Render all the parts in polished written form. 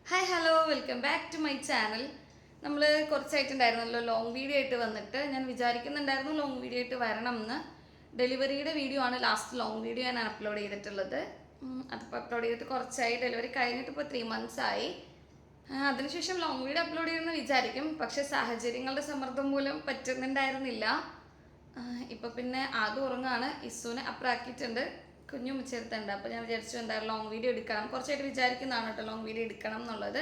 Hi hello welcome back to my channel. നമ്മൾ കുറച്ചായിട്ടുണ്ടായിരുന്നല്ലോ long video ആയിട്ട് വന്നിട്ട്. ഞാൻ വിചാരിക്കുന്നുണ്ടായിരുന്നു ലോങ് വീഡിയോ ആയിട്ട് വരണം എന്ന്. ഡെലിവറിയുടെ വീഡിയോ ആണ് ലാസ്റ്റ് ലോങ് വീഡിയോ ഞാൻ അപ്ലോഡ് ചെയ്തിട്ടുള്ളത്. അതിപ്പോൾ അപ്ലോഡ് ചെയ്തിട്ട് കുറച്ചായി, ഡെലിവറി കഴിഞ്ഞിട്ട് ഇപ്പോൾ 3 months ആയി. അതിനുശേഷം ലോങ് വീഡിയോ അപ്ലോഡ് ചെയ്യണമെന്ന് വിചാരിക്കും, പക്ഷേ സാഹചര്യങ്ങളുടെ സമ്മർദ്ദം മൂലം പറ്റുന്നുണ്ടായിരുന്നില്ല. ഇപ്പോൾ പിന്നെ ആകെ ഉറങ്ങാണ്. ഇസുവിനെ അപ്പറാക്കിയിട്ടുണ്ട്, കുഞ്ഞും ചേർത്തുണ്ട്. അപ്പോൾ ഞാൻ വിചാരിച്ചു എന്തായാലും ലോങ് വീഡിയോ എടുക്കണം, കുറച്ചായിട്ട് വിചാരിക്കുന്നതാണ് കേട്ടോ ലോങ് വീഡിയോ എടുക്കണം എന്നുള്ളത്.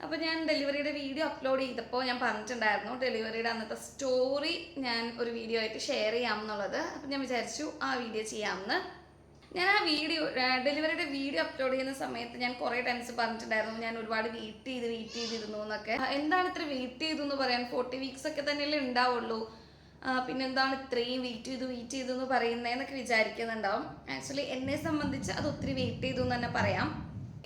അപ്പോൾ ഞാൻ ഡെലിവറിയുടെ വീഡിയോ അപ്ലോഡ് ചെയ്തപ്പോൾ ഞാൻ പറഞ്ഞിട്ടുണ്ടായിരുന്നു ഡെലിവറിയുടെ അന്നത്തെ സ്റ്റോറി ഞാൻ ഒരു വീഡിയോ ആയിട്ട് ഷെയർ ചെയ്യാം എന്നുള്ളത്. അപ്പോൾ ഞാൻ വിചാരിച്ചു ആ വീഡിയോ ചെയ്യാമെന്ന്. ഞാൻ ആ വീഡിയോ ഡെലിവറിയുടെ വീഡിയോ അപ്ലോഡ് ചെയ്യുന്ന സമയത്ത് ഞാൻ കുറേ ടൈംസ് പറഞ്ഞിട്ടുണ്ടായിരുന്നു ഞാൻ ഒരുപാട് വെയിറ്റ് ചെയ്തിരുന്നു എന്നൊക്കെ. എന്താണ് ഇത്ര വെയിറ്റ് ചെയ്തു എന്ന് പറയാൻ, 40 weeks ഒക്കെ തന്നെയല്ലേ ഉണ്ടാവുള്ളൂ, പിന്നെന്താണ് ഇത്രയും വെയിറ്റ് ചെയ്തു എന്ന് പറയുന്നതെന്നൊക്കെ വിചാരിക്കുന്നുണ്ടാവും. ആക്ച്വലി എന്നെ സംബന്ധിച്ച് അത് ഒത്തിരി വെയിറ്റ് ചെയ്തു എന്ന് തന്നെ പറയാം.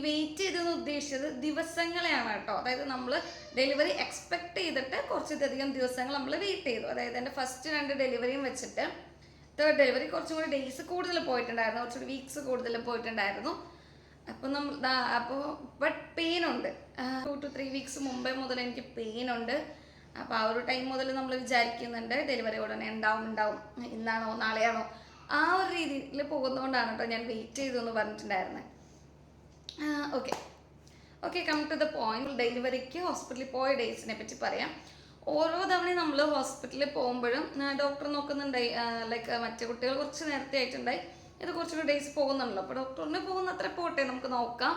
വെയിറ്റ് ചെയ്തെന്ന് ഉദ്ദേശിച്ചത് ദിവസങ്ങളെയാണ് കേട്ടോ. അതായത് നമ്മൾ ഡെലിവറി എക്സ്പെക്ട് ചെയ്തിട്ട് കുറച്ചധികം ദിവസങ്ങൾ നമ്മൾ വെയിറ്റ് ചെയ്തു. അതായത് എൻ്റെ ഫസ്റ്റ് 2 ഡെലിവറിയും വെച്ചിട്ട് തേർഡ് ഡെലിവറി കുറച്ചും കൂടി ഡേയ്സ് കൂടുതൽ പോയിട്ടുണ്ടായിരുന്നു, കുറച്ചുകൂടി വീക്സ് കൂടുതൽ പോയിട്ടുണ്ടായിരുന്നു. അപ്പോൾ ബട്ട് പെയിൻ ഉണ്ട്. 2 to 3 weeks മുമ്പേ മുതൽ എനിക്ക് പെയിൻ ഉണ്ട്. അപ്പോൾ ആ ഒരു ടൈം മുതൽ നമ്മൾ വിചാരിക്കുന്നുണ്ട് ഡെലിവറി ഉടനെ ഉണ്ടാവും, ഇന്നാണോ നാളെയാണോ, ആ ഒരു രീതിയിൽ പോകുന്നതുകൊണ്ടാണ് കേട്ടോ ഞാൻ വെയിറ്റ് ചെയ്തു എന്ന് പറഞ്ഞിട്ടുണ്ടായിരുന്നത്. Okay come to the point. ഡെലിവറിക്ക് ഹോസ്പിറ്റലിൽ പോയ ഡേയ്സിനെ പറ്റി പറയാം. ഓരോ തവണയും നമ്മൾ ഹോസ്പിറ്റലിൽ പോകുമ്പോഴും ഡോക്ടർ നോക്കുന്നുണ്ടായി, ലൈക്ക് മറ്റു കുട്ടികൾ കുറച്ച് നേരത്തെ ആയിട്ടുണ്ടായി, ഇത് കുറച്ചുകൂടി ഡേയ്സ് പോകുന്നുണ്ടല്ലോ. അപ്പോൾ ഡോക്ടറിന് പോകുന്ന അത്ര പോട്ടെ, നമുക്ക് നോക്കാം.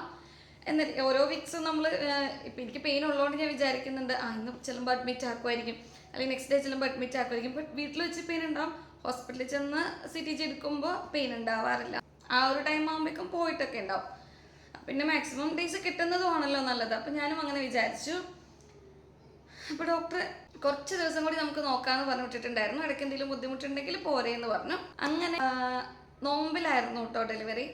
എന്നിട്ട് ഓരോ വീക്സും നമ്മൾ ഇപ്പം എനിക്ക് പെയിൻ ഉള്ളതുകൊണ്ട് ഞാൻ വിചാരിക്കുന്നുണ്ട് ഇന്ന് ചെല്ലുമ്പോൾ അഡ്മിറ്റ് ആക്കുമായിരിക്കും, അല്ലെങ്കിൽ നെക്സ്റ്റ് ഡേ ചെല്ലുമ്പോൾ അഡ്മിറ്റ് ആക്കുമായിരിക്കും. ബട്ട് വീട്ടിൽ വെച്ച് പെയിൻ ഉണ്ടാവും, ഹോസ്പിറ്റലിൽ ചെന്ന് CTG എടുക്കുമ്പോൾ പെയിൻ ഉണ്ടാവാറില്ല. ആ ഒരു ടൈം ആകുമ്പോഴേക്കും പോയിട്ടൊക്കെ ഉണ്ടാവും. പിന്നെ മാക്സിമം ഡേയ്സ് കിട്ടുന്നതുമാണല്ലോ നല്ലത്. അപ്പം ഞാനും അങ്ങനെ വിചാരിച്ചു. അപ്പോൾ ഡോക്ടർ കുറച്ച് ദിവസം കൂടി നമുക്ക് നോക്കാമെന്ന് പറഞ്ഞു വിട്ടിട്ടുണ്ടായിരുന്നു. ഇടയ്ക്ക് എന്തെങ്കിലും ബുദ്ധിമുട്ടുണ്ടെങ്കിൽ പോരേന്ന് പറഞ്ഞു. അങ്ങനെ നോമ്പിലായിരുന്നു കേട്ടോ ഡെലിവറി.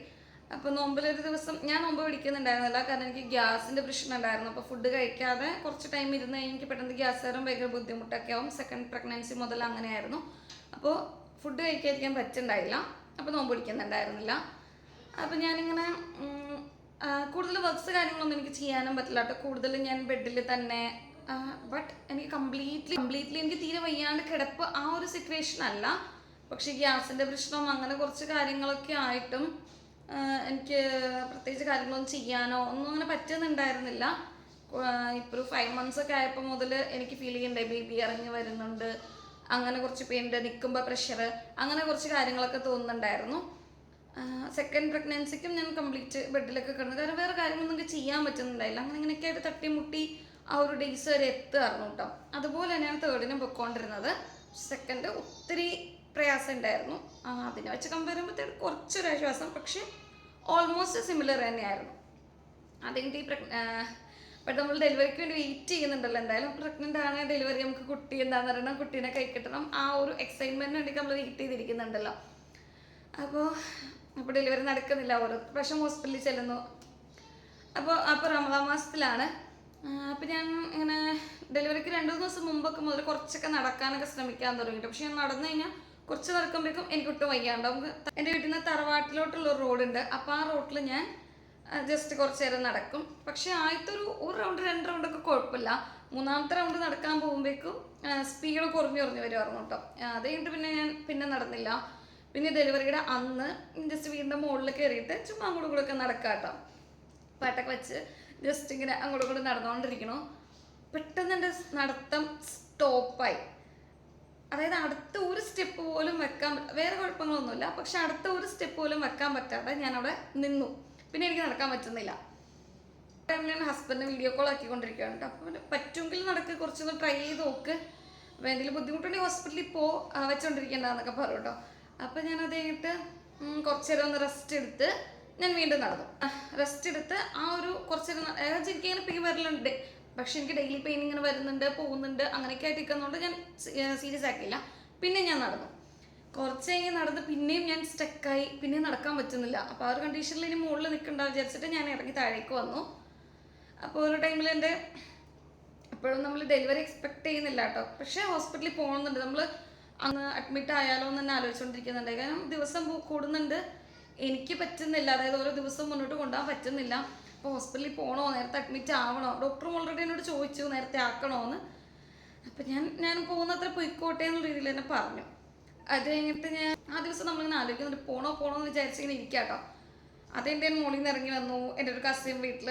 അപ്പോൾ നോമ്പിലൊരു ദിവസം ഞാൻ നോമ്പ് പിടിക്കുന്നുണ്ടായിരുന്നില്ല, കാരണം എനിക്ക് ഗ്യാസിൻ്റെ പ്രശ്നം ഉണ്ടായിരുന്നു. അപ്പോൾ ഫുഡ് കഴിക്കാതെ കുറച്ച് ടൈം ഇരുന്ന് കഴിഞ്ഞ് എനിക്ക് പെട്ടെന്ന് ഗ്യാസ് കയറും, ഭയങ്കര ബുദ്ധിമുട്ടൊക്കെ ആവും. സെക്കൻഡ് പ്രഗ്നൻസി മുതൽ അങ്ങനെയായിരുന്നു. അപ്പോൾ ഫുഡ് കഴിക്കാതിരിക്കാൻ പറ്റുന്നുണ്ടായില്ല, അപ്പോൾ നോമ്പ് പിടിക്കുന്നുണ്ടായിരുന്നില്ല. അപ്പോൾ ഞാനിങ്ങനെ കൂടുതൽ വർക്ക്സ് കാര്യങ്ങളൊന്നും എനിക്ക് ചെയ്യാനും പറ്റില്ല കേട്ടോ. കൂടുതലും ഞാൻ ബെഡിൽ തന്നെ. ബട്ട് എനിക്ക് കംപ്ലീറ്റ്ലി എനിക്ക് തീരെ വയ്യാണ്ട് കിടപ്പ് ആ ഒരു സിറ്റുവേഷൻ അല്ല. പക്ഷേ ഗ്യാസിൻ്റെ പ്രശ്നം അങ്ങനെ കുറച്ച് കാര്യങ്ങളൊക്കെ ആയിട്ടും എനിക്ക് പ്രത്യേകിച്ച് കാര്യങ്ങളൊന്നും ചെയ്യാനോ ഒന്നും അങ്ങനെ പറ്റുന്നുണ്ടായിരുന്നില്ല. ഇപ്പോൾ ഒരു 5 months ഒക്കെ ആയപ്പോൾ മുതൽ എനിക്ക് ഫീൽ ചെയ്യുന്നുണ്ടായി ബേബി ഇറങ്ങി വരുന്നുണ്ട്, അങ്ങനെ കുറച്ച് പെയിൻ്റെ നിൽക്കുമ്പോൾ പ്രഷർ, അങ്ങനെ കുറച്ച് കാര്യങ്ങളൊക്കെ തോന്നുന്നുണ്ടായിരുന്നു. സെക്കൻഡ് പ്രഗ്നൻസിക്കും ഞാൻ കംപ്ലീറ്റ് ബെഡിലൊക്കെ കിടന്നു, കാരണം വേറെ കാര്യങ്ങളൊന്നും എനിക്ക് ചെയ്യാൻ പറ്റുന്നുണ്ടായില്ല. അങ്ങനെയൊക്കെ ആയിട്ട് തട്ടിമുട്ടി ആ ഒരു ഡേയ്സ് വരെ എത്തുമായിരുന്നു കേട്ടോ. അതുപോലെ തന്നെയാണ് തേർഡിനും പൊയ്ക്കൊണ്ടിരുന്നത്. സെക്കൻഡ് ഒത്തിരി പ്രയാസം ഉണ്ടായിരുന്നു. അതിനെ വെച്ച് കമ്പയർ ചെയ്യുമ്പോഴത്തേക്ക് കുറച്ചൊരാശ്വാസം, പക്ഷേ ഓൾമോസ്റ്റ് സിമിലർ തന്നെയായിരുന്നു. അതിൻ്റെ ബട്ട് നമ്മൾ ഡെലിവറിക്ക് വേണ്ടി വെയിറ്റ് ചെയ്യുന്നുണ്ടല്ലോ, എന്തായാലും പ്രഗ്നൻ്റ് ആണ്, ഡെലിവറി നമുക്ക് കുട്ടി എന്താണെന്ന് പറയണം, കുട്ടീനെ കൈ കിട്ടണം, ആ ഒരു എക്സൈറ്റ്മെൻറ്റിന് വേണ്ടി നമ്മൾ വെയിറ്റ് ചെയ്തിരിക്കുന്നുണ്ടല്ലോ. അപ്പോൾ ഡെലിവറി നടക്കുന്നില്ല, ഓരോ പ്രാവശ്യം ഹോസ്പിറ്റലിൽ ചെല്ലുന്നു. അപ്പോൾ റമദാൻ മാസത്തിലാണ്. അപ്പോൾ ഞാൻ ഇങ്ങനെ ഡെലിവറിക്ക് 2-3 ദിവസം മുമ്പൊക്കെ മുതൽ കുറച്ചൊക്കെ നടക്കാനൊക്കെ ശ്രമിക്കാൻ തുടങ്ങിയിട്ട്, പക്ഷെ ഞാൻ നടന്നു കഴിഞ്ഞാൽ കുറച്ച് നടക്കുമ്പോഴേക്കും എനിക്ക് ഒട്ടും വയ്യാണ്ടാവും. എൻ്റെ വീട്ടിൽ നിന്ന് തറവാട്ടിലോട്ടുള്ള ഒരു റോഡുണ്ട്, അപ്പോൾ ആ റോഡിൽ ഞാൻ ജസ്റ്റ് കുറച്ച് നേരം നടക്കും. പക്ഷേ ആദ്യത്തെ ഒരു റൗണ്ട് 2 റൗണ്ടൊക്കെ കുഴപ്പമില്ല. 3ാമത്തെ റൗണ്ട് നടക്കാൻ പോകുമ്പോഴേക്കും സ്പീഡ് കുറഞ്ഞു വരുമായിരുന്നു കേട്ടോ. അത് കഴിഞ്ഞിട്ട് പിന്നെ നടന്നില്ല. പിന്നെ ഡെലിവറിയുടെ അന്ന് ജസ്റ്റ് വീടിൻ്റെ മുകളിൽ കയറിയിട്ട് ചുമ്മാ അങ്ങോട്ടും കൂടെ ഒക്കെ നടക്കാം കേട്ടോ. പാട്ടൊക്കെ വെച്ച് ജസ്റ്റ് ഇങ്ങനെ അങ്ങോട്ടും കൂടെ നടന്നുകൊണ്ടിരിക്കണു. പെട്ടെന്ന് എൻ്റെ നടത്തം സ്റ്റോപ്പായി. അതായത് അടുത്ത ഒരു സ്റ്റെപ്പ് പോലും വെക്കാൻ വേറെ കുഴപ്പങ്ങളൊന്നുമില്ല, പക്ഷെ അടുത്ത ഒരു സ്റ്റെപ്പ് പോലും വെക്കാൻ പറ്റാതെ ഞാൻ അവിടെ നിന്നു. പിന്നെ എനിക്ക് നടക്കാൻ പറ്റുന്നില്ല. ഞാൻ ഹസ്ബൻഡിനെ വീഡിയോ കോൾ ആക്കിക്കൊണ്ടിരിക്കുകയാണ് കേട്ടോ. അപ്പോൾ പറ്റുമെങ്കിൽ നടക്ക്, കുറച്ചൊന്ന് ട്രൈ ചെയ്ത് നോക്ക്, എന്തെങ്കിലും ബുദ്ധിമുട്ടുണ്ടെങ്കിൽ ഹോസ്പിറ്റലിൽ വെച്ചോണ്ടിരിക്കേണ്ടതെന്നൊക്കെ പറയും കേട്ടോ. അപ്പോൾ ഞാനത് കഴിഞ്ഞിട്ട് കുറച്ച് നേരം ഒന്ന് റെസ്റ്റ് എടുത്ത് ഞാൻ വീണ്ടും നടന്നു. റെസ്റ്റ് എടുത്ത് ആ ഒരു കുറച്ച് നേരം എനിക്കിങ്ങനെ പെയിൻ വരലുണ്ട്, പക്ഷെ എനിക്ക് ഡെയിലി പെയിൻ ഇങ്ങനെ വരുന്നുണ്ട്, പോകുന്നുണ്ട്, അങ്ങനെയൊക്കെ ആയിട്ട് ഇരിക്കുന്നതുകൊണ്ട് ഞാൻ സീരിയസ് ആക്കിയില്ല. പിന്നെ ഞാൻ നടന്നു, കുറച്ച് കഴിഞ്ഞ് നടന്ന് പിന്നെയും ഞാൻ സ്റ്റക്കായി, പിന്നെയും നടക്കാൻ പറ്റുന്നില്ല. അപ്പോൾ ആ ഒരു കണ്ടീഷനിൽ ഇനി മുകളിൽ നിൽക്കണ്ടാവും വിചാരിച്ചിട്ട് ഞാൻ ഇറങ്ങി താഴേക്ക് വന്നു. അപ്പോൾ ഒരു ടൈമിൽ എൻ്റെ എപ്പോഴും നമ്മൾ ഡെലിവറി എക്സ്പെക്ട് ചെയ്യുന്നില്ല കേട്ടോ, പക്ഷേ ഹോസ്പിറ്റലിൽ പോകുന്നുണ്ട്. നമ്മൾ അന്ന് അഡ്മിറ്റ് ആയാലോ എന്ന് തന്നെ ആലോചിച്ചുകൊണ്ടിരിക്കുന്നുണ്ട്, കാരണം ദിവസം കൂടുന്നുണ്ട്, എനിക്ക് പറ്റുന്നില്ല. അതായത് ഓരോ ദിവസം മുന്നോട്ട് കൊണ്ടുപോകാൻ പറ്റുന്നില്ല. അപ്പോൾ ഹോസ്പിറ്റലിൽ പോകണോ, നേരത്തെ അഡ്മിറ്റ് ആവണോ, ഡോക്ടറും ഓൾറെഡി എന്നോട് ചോദിച്ചു നേരത്തെ ആക്കണോ എന്ന്. അപ്പം ഞാൻ പോകുന്നത്ര പൊയ്ക്കോട്ടെ എന്നുള്ള രീതിയിൽ തന്നെ പറഞ്ഞു. അത് കഴിഞ്ഞിട്ട് ഞാൻ ആ ദിവസം നമ്മളിങ്ങനെ ആലോചിക്കുന്നുണ്ട് പോണോ എന്ന് വിചാരിച്ചിങ്ങനെ ഇരിക്കാട്ടോ. അതെൻ്റെ മോളിൽ നിന്ന് ഇറങ്ങി വന്നു. എൻ്റെ ഒരു കസിൻ വീട്ടിൽ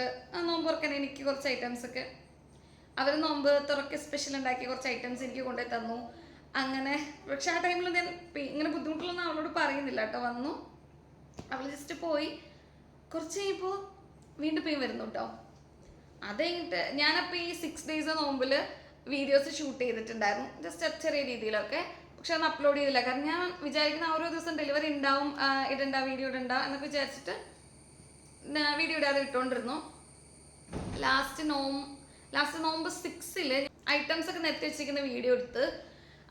നോമ്പ് തുറക്കാൻ എനിക്ക് കുറച്ച് ഐറ്റംസൊക്കെ അവർ നോമ്പ് തുറക്കെ സ്പെഷ്യൽ ഉണ്ടാക്കി കുറച്ച് ഐറ്റംസ് എനിക്ക് കൊണ്ടുപോയി തന്നു. അങ്ങനെ പക്ഷെ ആ ടൈമിൽ ഞാൻ ഇങ്ങനെ ബുദ്ധിമുട്ടുള്ളൊന്നും അവളോട് പറയുന്നില്ല കേട്ടോ. വന്നു, അവൾ ജസ്റ്റ് പോയി. കുറച്ച് കഴിഞ്ഞപ്പോൾ വീണ്ടും പെയിൻ വരുന്നു കേട്ടോ. അത് കഴിഞ്ഞിട്ട് ഞാനപ്പോൾ ഈ 6 days നോമ്പിൽ വീഡിയോസ് ഷൂട്ട് ചെയ്തിട്ടുണ്ടായിരുന്നു, ജസ്റ്റ് ചെറിയ രീതിയിലൊക്കെ. പക്ഷെ അതൊന്നും അപ്ലോഡ് ചെയ്തില്ല, കാരണം ഞാൻ വിചാരിക്കുന്ന ഓരോ ദിവസം ഡെലിവറി ഉണ്ടാവും, ഇടണ്ട വീഡിയോ ഇടണ്ട എന്നൊക്കെ വിചാരിച്ചിട്ട് വീഡിയോ ഇടാതെ ഇട്ടുകൊണ്ടിരുന്നു. ലാസ്റ്റ് നോമ്പ് 6 ഐറ്റംസ് ഒക്കെ നിരത്തി വെച്ചിരിക്കുന്ന വീഡിയോ എടുത്ത്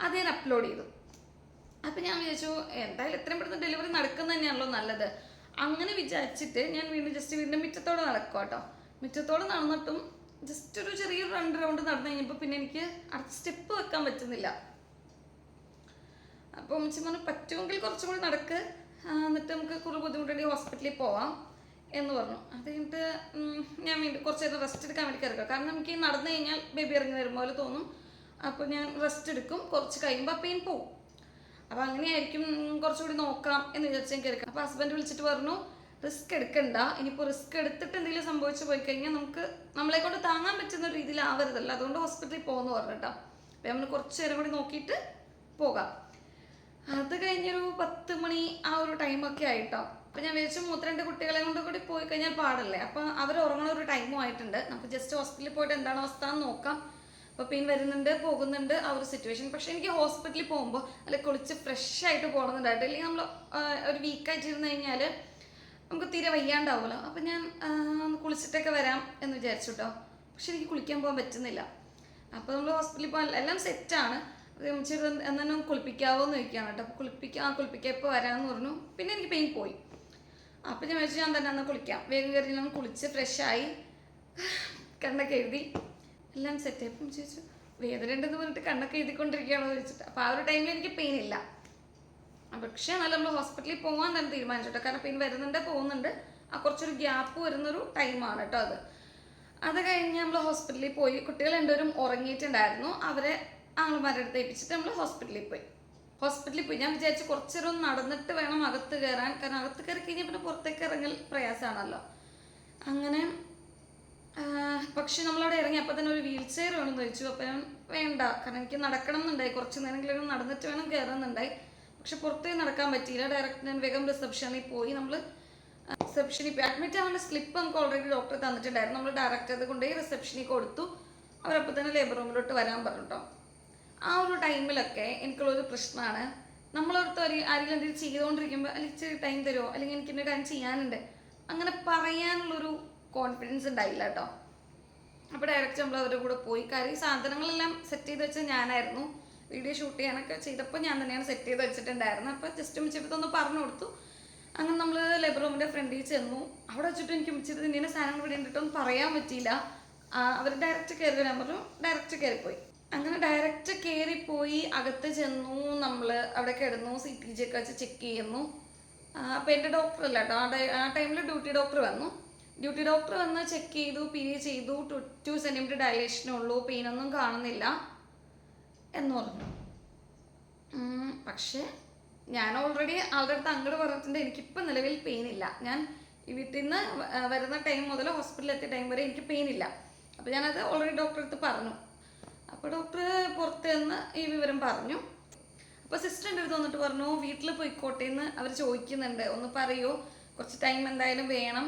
അത് ഞാൻ അപ്ലോഡ് ചെയ്തു. അപ്പം ഞാൻ വിചാരിച്ചു എന്തായാലും എത്രയും പെട്ടെന്ന് ഡെലിവറി നടക്കുന്നത് തന്നെയാണല്ലോ നല്ലത്. അങ്ങനെ വിചാരിച്ചിട്ട് ഞാൻ വീണ്ടും മുറ്റത്തോടെ നടക്കുക കേട്ടോ. മുറ്റത്തോടെ നടന്നിട്ടും ജസ്റ്റ് ഒരു ചെറിയൊരു 2 റൗണ്ട് നടന്നു കഴിഞ്ഞപ്പോൾ പിന്നെ എനിക്ക് അടുത്ത സ്റ്റെപ്പ് വെക്കാൻ പറ്റുന്നില്ല. അപ്പോൾ ഉമ്മച്ചി പറഞ്ഞു പറ്റുമെങ്കിൽ കുറച്ചും കൂടി നടക്ക്, എന്നിട്ട് നമുക്ക് കൂടുതൽ ബുദ്ധിമുട്ടുണ്ടെങ്കിൽ ഹോസ്പിറ്റലിൽ പോവാം എന്ന് പറഞ്ഞു. അത് കഴിഞ്ഞിട്ട് ഞാൻ വീണ്ടും കുറച്ച് നേരം റെസ്റ്റ് എടുക്കാൻ വേണ്ടി കയറുക, കാരണം എനിക്ക് നടന്നു കഴിഞ്ഞാൽ ബേബി ഇറങ്ങി വരുമ്പോൾ പോലെ തോന്നും. അപ്പോൾ ഞാൻ റെസ്റ്റ് എടുക്കും, കുറച്ച് കഴിയുമ്പോൾ പെയിൻ പോവും. അപ്പോൾ അങ്ങനെയായിരിക്കും, കുറച്ചുകൂടി നോക്കാം എന്ന് വിചാരിച്ച് ഞാൻ കയറിക്കാം. അപ്പോൾ ഹസ്ബൻഡ് വിളിച്ചിട്ട് പറഞ്ഞു റിസ്ക് എടുക്കണ്ട, ഇനിയിപ്പോൾ റിസ്ക് എടുത്തിട്ട് എന്തെങ്കിലും സംഭവിച്ചു പോയി കഴിഞ്ഞാൽ നമ്മളെ കൊണ്ട് താങ്ങാൻ പറ്റുന്ന ഒരു രീതിയിലാവരുതല്ലോ, അതുകൊണ്ട് ഹോസ്പിറ്റലിൽ പോകുമെന്ന് പറഞ്ഞിട്ടോ. അപ്പോൾ നമ്മൾ കുറച്ച് നേരം കൂടി നോക്കിയിട്ട് പോകാം. അത് കഴിഞ്ഞൊരു 10 മണി ആ ഒരു ടൈമൊക്കെ ആയിട്ടോ. അപ്പോൾ ഞാൻ വിചാരിച്ചു 2 കുട്ടികളെ കൊണ്ട് കൂടി പോയി കഴിഞ്ഞാൽ പാടല്ലേ, അപ്പോൾ അവർ ഉറങ്ങണ ഒരു ടൈമും ആയിട്ടുണ്ട്. നമുക്ക് ജസ്റ്റ് ഹോസ്പിറ്റലിൽ പോയിട്ട് എന്താണ് അവസ്ഥ എന്ന് നോക്കാം. അപ്പോൾ പെയിൻ വരുന്നുണ്ട്, പോകുന്നുണ്ട്, ആ ഒരു സിറ്റുവേഷൻ. പക്ഷേ എനിക്ക് ഹോസ്പിറ്റലിൽ പോകുമ്പോൾ അല്ല കുളിച്ച് ഫ്രഷ് ആയിട്ട് പോകണമെന്നുണ്ടായിട്ട്, അല്ലെങ്കിൽ നമ്മൾ ഒരു വീക്കായിട്ടിരുന്ന് കഴിഞ്ഞാൽ നമുക്ക് തീരെ വയ്യാണ്ടാവുമല്ലോ. അപ്പം ഞാൻ കുളിച്ചിട്ടൊക്കെ വരാം എന്ന് വിചാരിച്ചു കേട്ടോ. പക്ഷെ എനിക്ക് കുളിക്കാൻ പോകാൻ പറ്റുന്നില്ല. അപ്പോൾ നമ്മൾ ഹോസ്പിറ്റലിൽ പോകാൻ എല്ലാം സെറ്റാണ്. എന്നാലും കുളിപ്പിക്കാവോ എന്ന് ചോദിക്കുകയാണ് കേട്ടോ. അപ്പോൾ കുളിപ്പിക്കാം ഇപ്പോൾ വരാമെന്ന് പറഞ്ഞു. പിന്നെ എനിക്ക് പെയിൻ പോയി. അപ്പോൾ ഞാൻ വിചാരിച്ചു ഞാൻ തന്നെ എന്നാൽ കുളിക്കാം. വേഗം കയറി ഞാൻ കുളിച്ച് ഫ്രഷായി കണ്ണൊക്കെ എഴുതി എല്ലാം സെറ്റായി. അപ്പം ചോദിച്ചു വേദന ഉണ്ടെന്ന് പറഞ്ഞിട്ട് കണ്ണൊക്കെ എഴുതിക്കൊണ്ടിരിക്കുകയാണോ എന്ന് ചോദിച്ചിട്ട്. അപ്പോൾ ആ ഒരു ടൈമിൽ എനിക്ക് പെയിൻ ഇല്ല. പക്ഷേ എന്നാലും നമ്മൾ ഹോസ്പിറ്റലിൽ പോകാൻ തന്നെ തീരുമാനിച്ചു, കാരണം പെയിൻ വരുന്നുണ്ട് പോകുന്നുണ്ട്, ആ കുറച്ചൊരു ഗ്യാപ്പ് വരുന്നൊരു ടൈമാണ് കേട്ടോ അത്. അത് കഴിഞ്ഞ് നമ്മൾ ഹോസ്പിറ്റലിൽ പോയി. കുട്ടികൾ 2 ഉറങ്ങിയിട്ടുണ്ടായിരുന്നു. അവരെ ആങ്ങളമാരുടെ അടുത്ത് ഏൽപ്പിച്ചിട്ട് നമ്മൾ ഹോസ്പിറ്റലിൽ പോയി. ഞാൻ വിചാരിച്ചു കുറച്ച് നേരം നടന്നിട്ട് വേണം അകത്ത് കയറാൻ, കാരണം അകത്ത് കയറി കഴിഞ്ഞാൽ പിന്നെ പുറത്തേക്ക് ഇറങ്ങൽ പ്രയാസമാണല്ലോ. അങ്ങനെ പക്ഷെ നമ്മളവിടെ ഇറങ്ങി അപ്പോൾ തന്നെ ഒരു വീൽ ചെയർ വേണമെന്ന് ചോദിച്ചു. അപ്പം ഞാൻ വേണ്ട, കാരണം എനിക്ക് നടക്കണം എന്നുണ്ടായി, കുറച്ച് നേരമെങ്കിലും നടന്നിട്ട് വേണം കയറുന്നുണ്ടായി. പക്ഷെ പുറത്തേക്ക് നടക്കാൻ പറ്റിയില്ല. ഡയറക്റ്റ് ഞാൻ വേഗം റിസപ്ഷനിൽ പോയി. അഡ്മിറ്റ് ആവേണ്ട സ്ലിപ്പ് നമുക്ക് ഓൾറെഡി ഡോക്ടർ തന്നിട്ടുണ്ടായിരുന്നു. നമ്മൾ ഡയറക്റ്റ് അത് കൊണ്ടുപോയി റിസപ്ഷനിൽ കൊടുത്തു. അവരപ്പോൾ തന്നെ ലേബർ റൂമിലോട്ട് വരാൻ പറഞ്ഞു കേട്ടോ. ആ ഒരു ടൈമിലൊക്കെ എനിക്കുള്ളൊരു പ്രശ്നമാണ്, നമ്മളോർത്ത് ആരെങ്കിലും എന്തെങ്കിലും ചെയ്തുകൊണ്ടിരിക്കുമ്പോൾ അല്ലെങ്കിൽ ഇച്ചിരി ടൈം തരുമോ, അല്ലെങ്കിൽ എനിക്ക് എൻ്റെ കാര്യം ചെയ്യാനുണ്ട്, അങ്ങനെ പറയാനുള്ളൊരു കോൺഫിഡൻസ് ഉണ്ടായില്ല കേട്ടോ. അപ്പോൾ ഡയറക്റ്റ് നമ്മൾ അവരുടെ കൂടെ പോയി. കാര്യം സാധനങ്ങളെല്ലാം സെറ്റ് ചെയ്ത് വെച്ചത് ഞാനായിരുന്നു. വീഡിയോ ഷൂട്ട് ചെയ്യാനൊക്കെ ചെയ്തപ്പോൾ ഞാൻ തന്നെയാണ് സെറ്റ് ചെയ്ത് വെച്ചിട്ടുണ്ടായിരുന്നത്. അപ്പോൾ ജസ്റ്റ് മിച്ചിട്ടൊന്ന് പറഞ്ഞു കൊടുത്തു. അങ്ങനെ നമ്മൾ ലേബർ റൂമിൻ്റെ ഫ്രണ്ടിൽ ചെന്നു. അവിടെ വെച്ചിട്ട് എനിക്ക് മിച്ചിട്ട് ഇന്ന സാധനങ്ങൾ ഇവിടെ ഉണ്ടിട്ടൊന്നും പറയാൻ പറ്റിയില്ല. അവർ ഡയറക്റ്റ് കയറി വരാൻ പറഞ്ഞു. ഡയറക്റ്റ് കയറിപ്പോയി. അങ്ങനെ ഡയറക്റ്റ് കയറിപ്പോയി അകത്ത് ചെന്നു. നമ്മൾ അവിടെ കിടന്നു, CTG ഒക്കെ വെച്ച് ചെക്ക് ചെയ്യുന്നു. അപ്പോൾ എൻ്റെ ഡോക്ടറല്ല കേട്ടോ, ആ ടൈമിൽ ഡ്യൂട്ടി ഡോക്ടർ വന്നു. ചെക്ക് ചെയ്തു, PA ചെയ്തു. 2 cm ഡയലേഷനേ ഉള്ളൂ, പെയിനൊന്നും കാണുന്നില്ല എന്ന് പറഞ്ഞു. പക്ഷേ ഞാൻ ഓൾറെഡി ആളുടെ അടുത്ത് അങ്ങോട്ട് പറഞ്ഞിട്ടുണ്ട് എനിക്കിപ്പോൾ നിലവിൽ പെയിൻ ഇല്ല. ഞാൻ ഈ വീട്ടിൽ നിന്ന് വരുന്ന ടൈം മുതൽ ഹോസ്പിറ്റലിൽ എത്തിയ ടൈം വരെ എനിക്ക് പെയിൻ ഇല്ല. അപ്പോൾ ഞാനത് ഓൾറെഡി ഡോക്ടറെ അടുത്ത് പറഞ്ഞു. അപ്പോൾ ഡോക്ടർ പുറത്ത് നിന്ന് ഈ വിവരം പറഞ്ഞു. അപ്പോൾ സിസ്റ്ററിൻ്റെ അടുത്ത് വന്നിട്ട് പറഞ്ഞു വീട്ടിൽ പോയിക്കോട്ടെ എന്ന് അവർ ചോദിക്കുന്നുണ്ട്, ഒന്ന് പറയുമോ, കുറച്ച് ടൈം എന്തായാലും വേണം